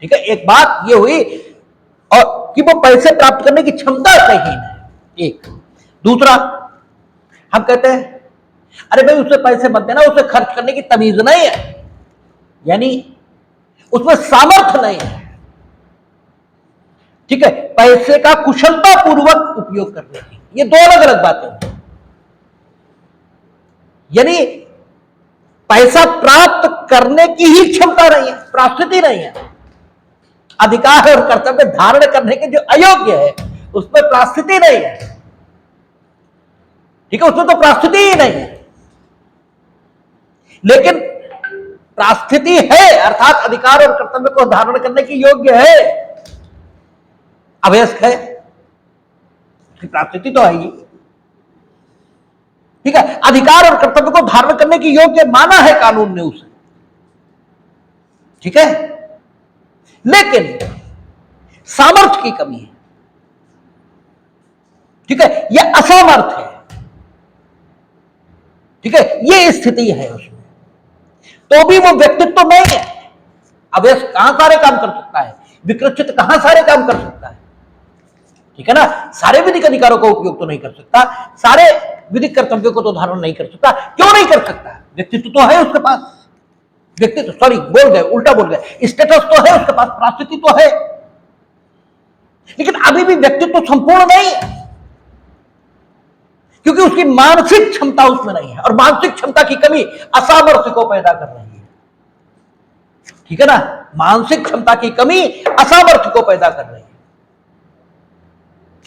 ठीक है, एक बात ये हुई, और कि वो पैसे प्राप्त करने की क्षमता सही नहीं। एक दूसरा, हम कहते हैं अरे भाई उसे पैसे मत देना, उसे खर्च करने की तमीज नहीं है, यानी उसमें सामर्थ्य नहीं है, ठीक है, पैसे का कुशलता पूर्वक उपयोग करने की, ये दो अलग अलग बातें। यानी पैसा प्राप्त करने की ही क्षमता नहीं है, प्रास्थिति नहीं है, अधिकार और कर्तव्य धारण करने के जो अयोग्य है उसमें प्रास्थिति नहीं है, ठीक है, उसमें तो प्रास्थिति ही नहीं है। लेकिन प्रास्थिति है अर्थात अधिकार और कर्तव्य को धारण करने की योग्य है, अवयस्क है, प्रास्थिति तो है ही, ठीक है, अधिकार और कर्तव्य को धारण करने की योग्य माना है कानून ने उसे, ठीक है, लेकिन सामर्थ्य की कमी है, ठीक है, यह असामर्थ्य है, ठीक है, यह स्थिति है उसमें, तो भी वो व्यक्तित्व नहीं है। अवयस्क कहां सारे काम कर सकता है, विकृत कहां सारे काम कर सकता है, ठीक है ना, सारे विधिक अधिकारों का उपयोग तो नहीं कर सकता, सारे विधिक कर्तव्यों को तो धारण नहीं कर सकता, क्यों नहीं कर सकता, व्यक्तित्व तो है उसके पास, व्यक्तित्व सॉरी बोल गए, उल्टा बोल गए, स्टेटस तो है उसके पास, प्रास्थिति तो है, लेकिन अभी भी व्यक्तित्व संपूर्ण नहीं है, क्योंकि उसकी मानसिक क्षमता उसमें नहीं है, और मानसिक क्षमता की कमी असामर्थ्य को पैदा कर रही है, ठीक है ना, मानसिक क्षमता की कमी असामर्थ्य को पैदा कर रही है,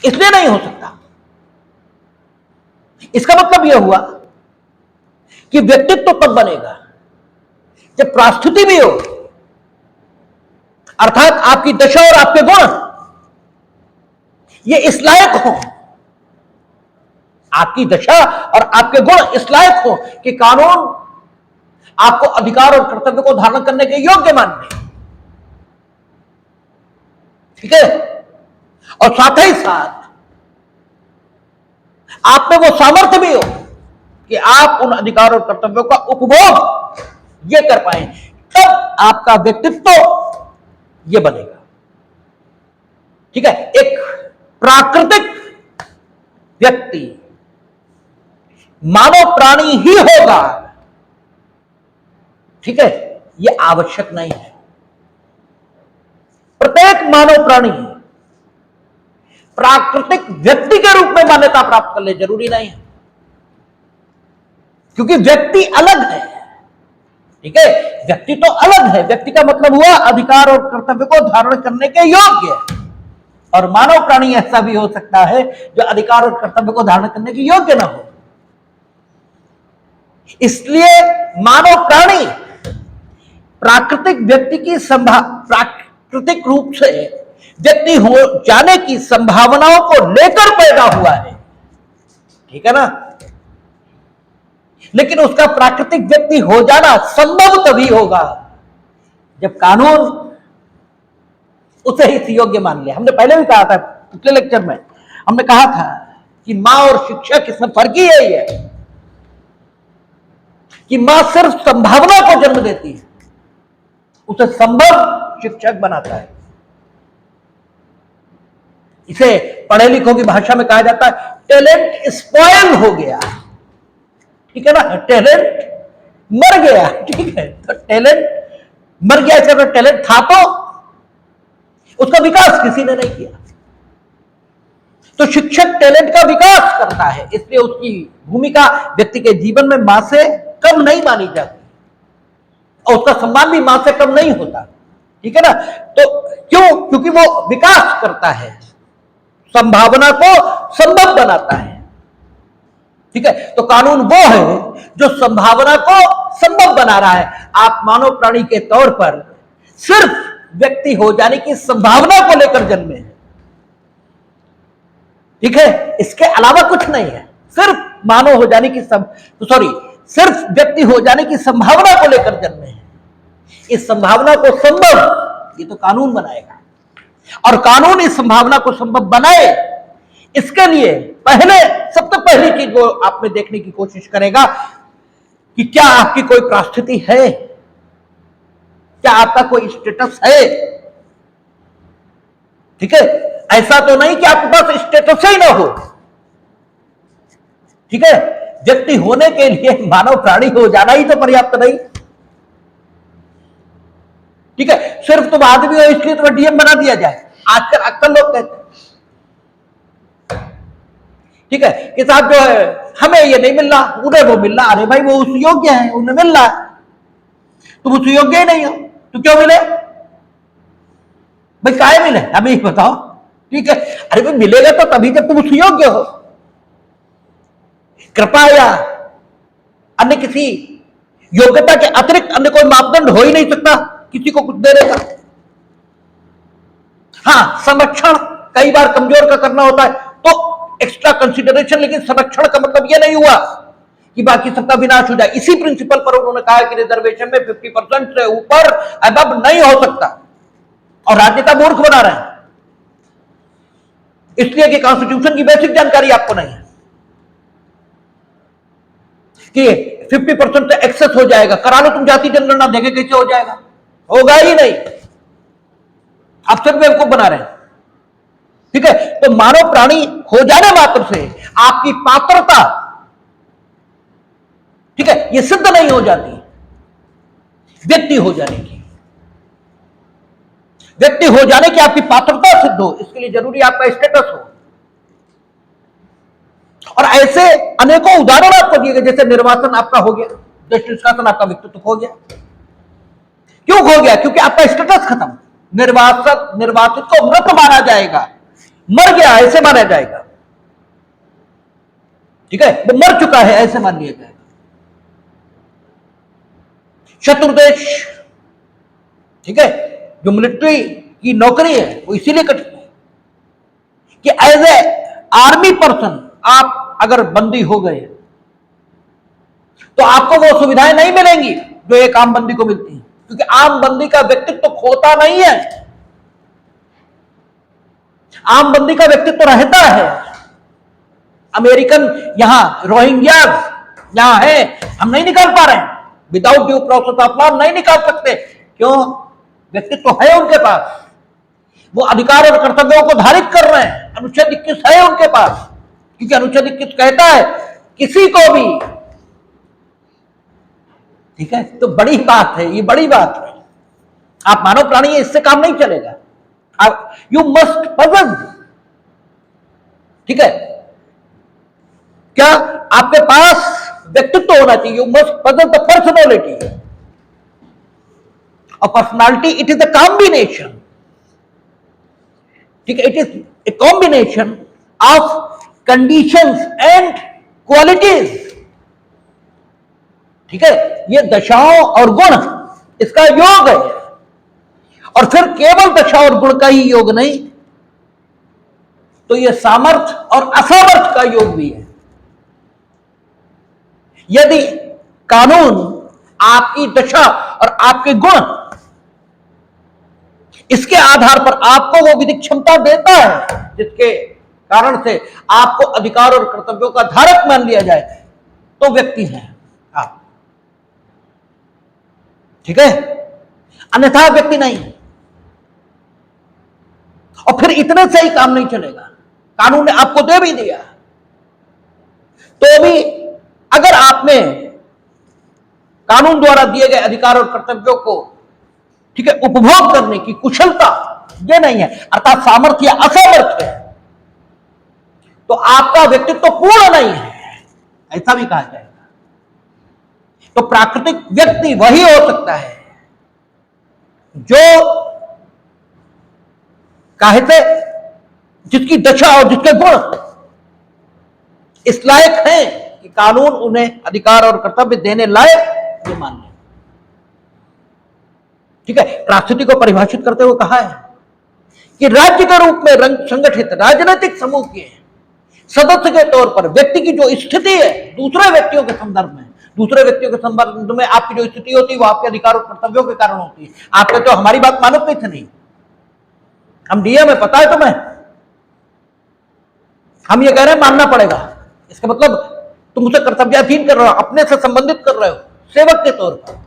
इसलिए नहीं हो सकता। इसका मतलब यह हुआ कि व्यक्तित्व तब बनेगा जब प्रास्थिति भी हो, अर्थात आपकी दशा और आपके गुण ये इस लायक हो, आपकी दशा और आपके गुण इस लायक हो कि कानून आपको अधिकार और कर्तव्य को धारण करने के योग्य मान ले, ठीक है, और साथ ही साथ आप में वो सामर्थ्य भी हो कि आप उन अधिकार और कर्तव्यों का उपभोग ये कर पाए, तब आपका व्यक्तित्व ये बनेगा, ठीक है। एक प्राकृतिक व्यक्ति मानव प्राणी ही होगा, ठीक है, यह आवश्यक नहीं है। प्रत्येक मानव प्राणी प्राकृतिक व्यक्ति के रूप में मान्यता प्राप्त कर ले जरूरी नहीं है, क्योंकि व्यक्ति अलग है, ठीक है, व्यक्ति तो अलग है, व्यक्ति का मतलब हुआ अधिकार और कर्तव्य को धारण करने के योग्य, और मानव प्राणी ऐसा भी हो सकता है जो अधिकार और कर्तव्य को धारण करने के योग्य ना हो। इसलिए मानव प्राणी प्राकृतिक व्यक्ति की प्राकृतिक रूप से व्यक्ति हो जाने की संभावनाओं को लेकर पैदा हुआ है, ठीक है ना, लेकिन उसका प्राकृतिक व्यक्ति हो जाना संभव तभी होगा जब कानून उसे ही योग्य मान ले। हमने पहले भी कहा था, पिछले लेक्चर में हमने कहा था कि मां और शिक्षक इसमें फर्क ही यही है कि मां सिर्फ संभावना को जन्म देती है, उसे संभव शिक्षक बनाता है। इसे पढ़े लिखों की भाषा में कहा जाता है टैलेंट स्पॉइल हो गया, ठीक है ना, टैलेंट मर गया, ठीक है, तो टैलेंट मर गया, इसका टैलेंट था तो उसका विकास किसी ने नहीं किया, तो शिक्षक टैलेंट का विकास करता है, इसलिए उसकी भूमिका व्यक्ति के जीवन में मां से कम नहीं मानी जाती, और उसका सम्मान भी मां से कम नहीं होता, ठीक है ना, तो क्यों, क्योंकि वो विकास करता है, संभावना को संभव बनाता है, ठीक है, तो कानून वो है जो संभावना को संभव बना रहा है। आप मानव प्राणी के तौर पर सिर्फ व्यक्ति हो जाने की संभावना को लेकर जन्मे हैं, ठीक है, इसके अलावा कुछ नहीं है, सिर्फ मानव हो जाने की सिर्फ व्यक्ति हो जाने की संभावना को लेकर जन्मे हैं। इस संभावना को संभव ये तो कानून बनाएगा, और कानून इस संभावना को संभव बनाए, इसके लिए पहले सबसे पहली चीज वो आप में देखने की कोशिश करेगा कि क्या आपकी कोई प्रास्थिति है, क्या आपका कोई स्टेटस है? ठीक है, ऐसा तो नहीं कि आपके पास स्टेटस ही ना हो। ठीक है, व्यक्ति होने के लिए मानव प्राणी हो जाना ही तो पर्याप्त नहीं। ठीक है, सिर्फ तुम आदमी हो इसलिए तुम्हें डीएम बना दिया जाए, आजकल अक्सर लोग कहते हैं। ठीक है कि साहब जो है हमें ये नहीं मिल रहा, उन्हें वो मिल रहा। अरे भाई वो उस योग्य है, उन्हें मिल रहा है, तुम उस योग्य ही नहीं हो तो क्यों मिले भाई? काहे मिले हमें ही बताओ। ठीक है, अरे भाई मिलेगा तो तभी जब तुम उस योग्य हो। कृपा या अन्य किसी योग्यता के अतिरिक्त अन्य कोई मापदंड हो ही नहीं सकता किसी को कुछ देने का। हाँ, संरक्षण कई बार कमजोर का करना होता है तो एक्स्ट्रा कंसिडरेशन, लेकिन संरक्षण का मतलब यह नहीं हुआ कि बाकी सबका विनाश हो जाए। इसी प्रिंसिपल पर उन्होंने कहा कि रिजर्वेशन में 50% से ऊपर अबव नहीं हो सकता, और राजनेता मूर्ख बना रहे हैं इसलिए कि कॉन्स्टिट्यूशन की बेसिक जानकारी आपको नहीं है कि 50% से एक्सेस हो जाएगा। करा लो तुम जाति जनगणना, देखे कैसे हो जाएगा? होगा ही नहीं, आप सिर्फ बेवकूफ बना रहे हैं। ठीक है, तो मानव प्राणी हो जाने मात्र से आपकी पात्रता, ठीक है, यह सिद्ध नहीं हो जाती। व्यक्ति हो जाने की, व्यक्ति हो जाने की आपकी पात्रता सिद्ध हो, इसके लिए जरूरी आपका स्टेटस हो। और ऐसे अनेकों उदाहरण आपको दिए गए, जैसे निर्वाचन आपका हो गया, दृष्टि निष्कासन आपका व्यक्तित्व हो गया। क्यों हो गया? क्योंकि आपका स्टेटस खत्म। निर्वाचित को मृत माना जाएगा, मर गया ऐसे माना जाएगा। ठीक है, वो मर चुका है ऐसे मान लिया जाएगा। शत्रुदेश, ठीक है, जो मिलिट्री की नौकरी है वो इसीलिए कठिन है कि एज ए आर्मी पर्सन आप अगर बंदी हो गए तो आपको वो सुविधाएं नहीं मिलेंगी जो एक आम बंदी को मिलती है, क्योंकि आम बंदी का व्यक्तित्व तो खोता नहीं है, आम बंदी का व्यक्तित्व तो रहता है। अमेरिकन यहां रोहिंग्या यहां है, हम नहीं निकाल पा रहे हैं, without due process of law नहीं निकाल सकते। क्यों? व्यक्तित्व तो है उनके पास, वो अधिकार और कर्तव्यों को धारित कर रहे हैं। अनुच्छेद 21 है उनके पास, क्योंकि अनुच्छेद 21 कहता है किसी को भी। ठीक है, तो बड़ी बात है, ये बड़ी बात है। आप मानव प्राणी है, इससे काम नहीं चलेगा। आप यू मस्ट पजल। ठीक है, क्या आपके पास व्यक्तित्व होना चाहिए। You must puzzle the personality. और personality it is the combination, ठीक है, it is a combination of conditions and qualities. ठीक है, ये दशाओं और गुण इसका योग है। और फिर केवल दशा और गुण का ही योग नहीं, तो ये सामर्थ्य और असामर्थ्य का योग भी है। यदि कानून आपकी दशा और आपके गुण इसके आधार पर आपको वो विधिक क्षमता देता है जिसके कारण से आपको अधिकार और कर्तव्यों का धारक मान लिया जाए, तो व्यक्ति हैं आप। ठीक है, अन्यथा व्यक्ति नहीं। और फिर इतने से ही काम नहीं चलेगा। कानून ने आपको दे भी दिया तो भी अगर आपने कानून द्वारा दिए गए अधिकार और कर्तव्यों को, ठीक है, उपभोग करने की कुशलता ये नहीं है, अर्थात सामर्थ्य या असामर्थ्य है, तो आपका व्यक्तित्व पूर्ण नहीं है, ऐसा भी कहा जाएगा। तो प्राकृतिक व्यक्ति वही हो सकता है जो कहते जिसकी दशा और जिसके गुण इस लायक हैं कि कानून उन्हें अधिकार और कर्तव्य देने लायक ये मान लें। ठीक है, ट्रांसिटी को परिभाषित करते हुए कहा है कि राज्य के रूप में संगठित राजनीतिक समूह के सदस्य के तौर पर व्यक्ति की जो स्थिति है दूसरे व्यक्तियों के संदर्भ में, दूसरे व्यक्तियों के संबंध में आपकी जो स्थिति होती है वो आपके अधिकार और कर्तव्यों के कारण होती है। आपने तो हमारी बात मानो नहीं थे, नहीं, हम डीएम है, पता है तुम्हें, हम ये कह रहे हैं मानना पड़ेगा। इसका मतलब तुम उसे कर्तव्याधीन कर रहे हो, अपने से संबंधित कर रहे हो, सेवक के तौर पर।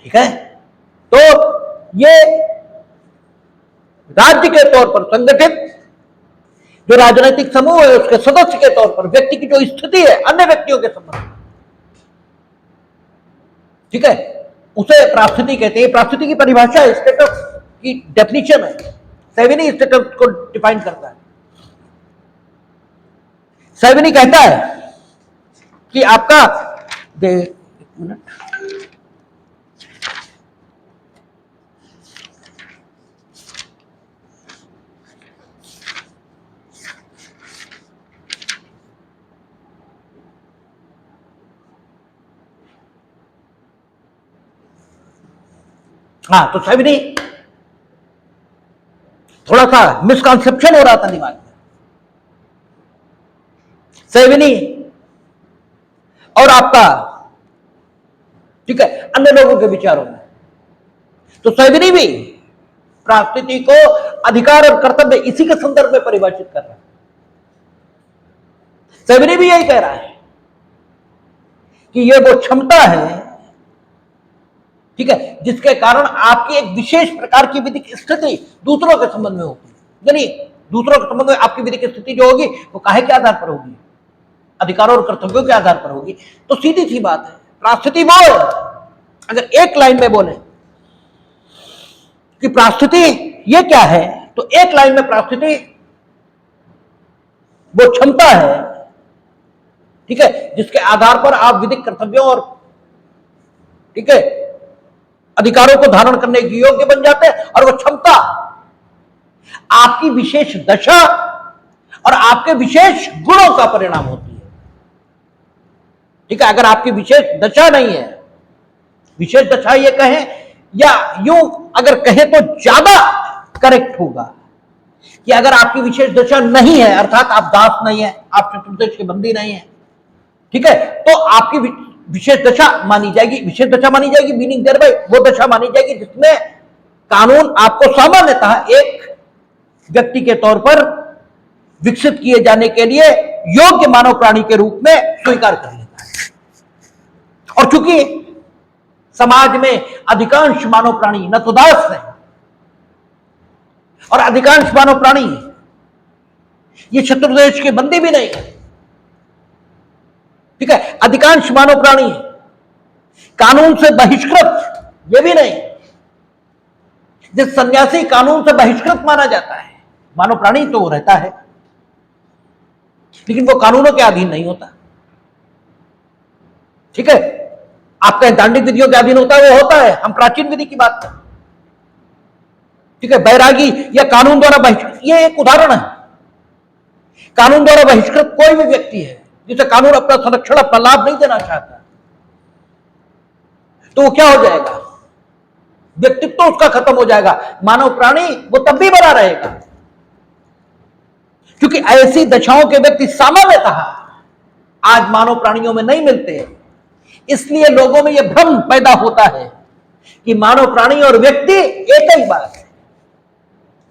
ठीक है, तो ये राज्य के तौर पर संगठित जो राजनीतिक समूह है उसके सदस्य के तौर पर व्यक्ति की जो स्थिति है अन्य व्यक्तियों के संबंध में, ठीक है, उसे परास्थिति कहते हैं। परास्थिति की परिभाषा है, स्टेटस की डेफिनेशन है, सेविनी स्टेटस को डिफाइन करता है। सेविनी कहता है कि आपका मिनट, हाँ, तो सेविनी थोड़ा सा मिसकॉन्सेप्शन हो रहा था दिमाग में। सेविनी और आपका, ठीक है, अन्य लोगों के विचारों में, तो सेविनी भी परास्थिति को अधिकार और कर्तव्य इसी के संदर्भ में परिभाषित कर रहा है। सेविनी भी यही कह रहा है कि यह वो क्षमता है, ठीक है, जिसके कारण आपकी एक विशेष प्रकार की विधिक स्थिति दूसरों के संबंध में होगी। यानी दूसरों के संबंध में आपकी विधिक स्थिति जो होगी वो काहे के आधार पर होगी? अधिकारों और कर्तव्यों के आधार पर होगी। तो सीधी सी बात है, परास्थिति वो अगर एक लाइन में बोले कि परास्थिति ये क्या है, तो एक लाइन में परास्थिति वो क्षमता है, ठीक है, जिसके आधार पर आप विधिक कर्तव्यों और, ठीक है, अधिकारों को धारण करने के योग्य बन जाते हैं। और वो क्षमता आपकी विशेष दशा और आपके विशेष गुणों का परिणाम होती है, ठीक है। अगर आपकी विशेष दशा नहीं है, विशेष दशा ये कहें या यूं अगर कहें तो ज्यादा करेक्ट होगा कि अगर आपकी विशेष दशा नहीं है, अर्थात आप दास नहीं है, आप चतुर्दश के बंदी नहीं है, ठीक है, तो आपकी विशेष दशा मानी जाएगी। विशेष दशा मानी जाएगी मीनिंग देयर बाय वो दशा मानी जाएगी जिसमें कानून आपको सामान्यतः एक व्यक्ति के तौर पर विकसित किए जाने के लिए योग्य मानव प्राणी के रूप में स्वीकार कर लेता है। और चूंकि समाज में अधिकांश मानव प्राणी न तो दास है और अधिकांश मानव प्राणी ये चतुर्दश के बंदी भी नहीं है, ठीक है, अधिकांश मानव प्राणी कानून से बहिष्कृत ये भी नहीं। जिस सन्यासी कानून से बहिष्कृत माना जाता है, मानव प्राणी तो वो रहता है लेकिन वो कानूनों के अधीन नहीं होता, ठीक है। आप कहें दांडिक विधियों के अधीन होता है, वो होता है, हम प्राचीन विधि की बात करें, ठीक है। बैरागी या कानून द्वारा बहिष्कृत, ये एक उदाहरण है। कानून द्वारा बहिष्कृत कोई भी व्यक्ति है जिसे कानून अपना संरक्षण, अपना लाभ नहीं देना चाहता, तो वो क्या हो जाएगा? व्यक्तित्व तो उसका खत्म हो जाएगा। मानव प्राणी वो तब भी बना रहेगा क्योंकि ऐसी दशाओं के व्यक्ति सामान्यतः आज मानव प्राणियों में नहीं मिलते हैं। इसलिए लोगों में यह भ्रम पैदा होता है कि मानव प्राणी और व्यक्ति एक ही बात है,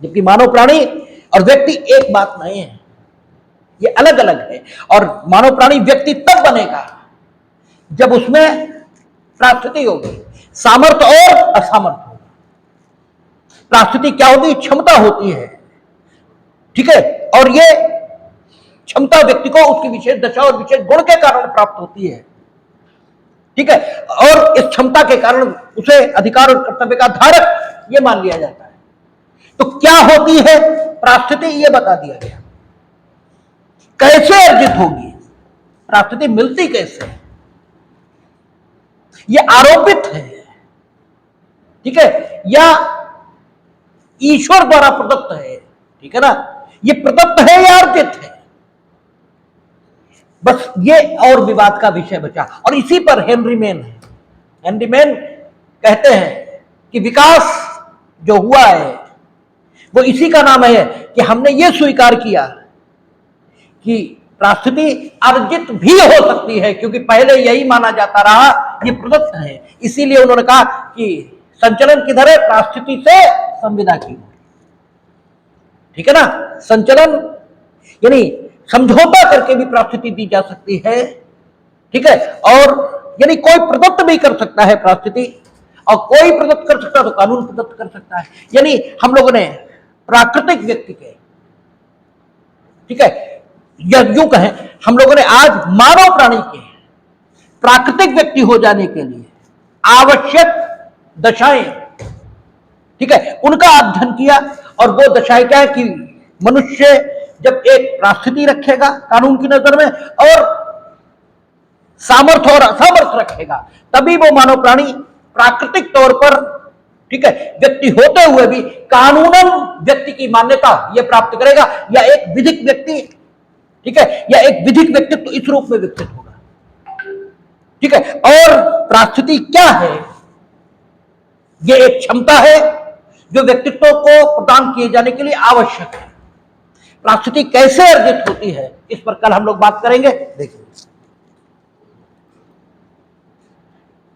जबकि मानव प्राणी और व्यक्ति एक बात नहीं है, ये अलग अलग है। और मानव प्राणी व्यक्ति तब बनेगा जब उसमें परास्थिति होगी, सामर्थ्य और असामर्थ्य होगा। परास्थिति क्या होती है? क्षमता होती है, ठीक है, और ये क्षमता व्यक्ति को उसकी विशेष दशा और विशेष गुण के कारण प्राप्त होती है, ठीक है, और इस क्षमता के कारण उसे अधिकार और कर्तव्य का धारक ये मान लिया जाता है। तो क्या होती है परास्थिति, ये बता दिया गया। कैसे अर्जित होगी परास्थिति, मिलती कैसे, ये आरोपित है, ठीक है, या ईश्वर द्वारा प्रदत्त है, ठीक है ना, ये प्रदत्त है या अर्जित है, बस ये और विवाद का विषय बचा। और इसी पर हेनरी मैन है, हेनरी मैन कहते हैं कि विकास जो हुआ है वो इसी का नाम है कि हमने ये स्वीकार किया कि परास्थिति अर्जित भी हो सकती है, क्योंकि पहले यही माना जाता रहा ये प्रदत्त है। इसीलिए उन्होंने कहा कि संचलन किधर है? परास्थिति से संविदा की, ठीक है ना। संचलन यानी समझौता करके भी परास्थिति दी जा सकती है, ठीक है, और यानी कोई प्रदत्त भी कर सकता है परास्थिति, और कोई प्रदत्त कर सकता है तो कानून प्रदत्त कर सकता है। यानी हम लोगों ने प्राकृतिक व्यक्ति के, ठीक है, या यूं कहें हम लोगों ने आज मानव प्राणी के प्राकृतिक व्यक्ति हो जाने के लिए आवश्यक दशाएं, ठीक है, उनका अध्ययन किया। और वो दशाएं क्या है कि मनुष्य जब एक परिस्थिति रखेगा कानून की नजर में और सामर्थ्य और असामर्थ्य रखेगा, तभी वो मानव प्राणी प्राकृतिक तौर पर, ठीक है, व्यक्ति होते हुए भी कानूनन व्यक्ति की मान्यता यह प्राप्त करेगा, या एक विधिक व्यक्ति, ठीक है, या एक विधिक व्यक्तित्व इस रूप में विकसित होगा। ठीक है, और परिस्थिति क्या है? यह एक क्षमता है जो व्यक्तित्व को प्रदान किए जाने के लिए आवश्यक है। परिस्थिति कैसे अर्जित होती है, इस पर कल हम लोग बात करेंगे। देखिए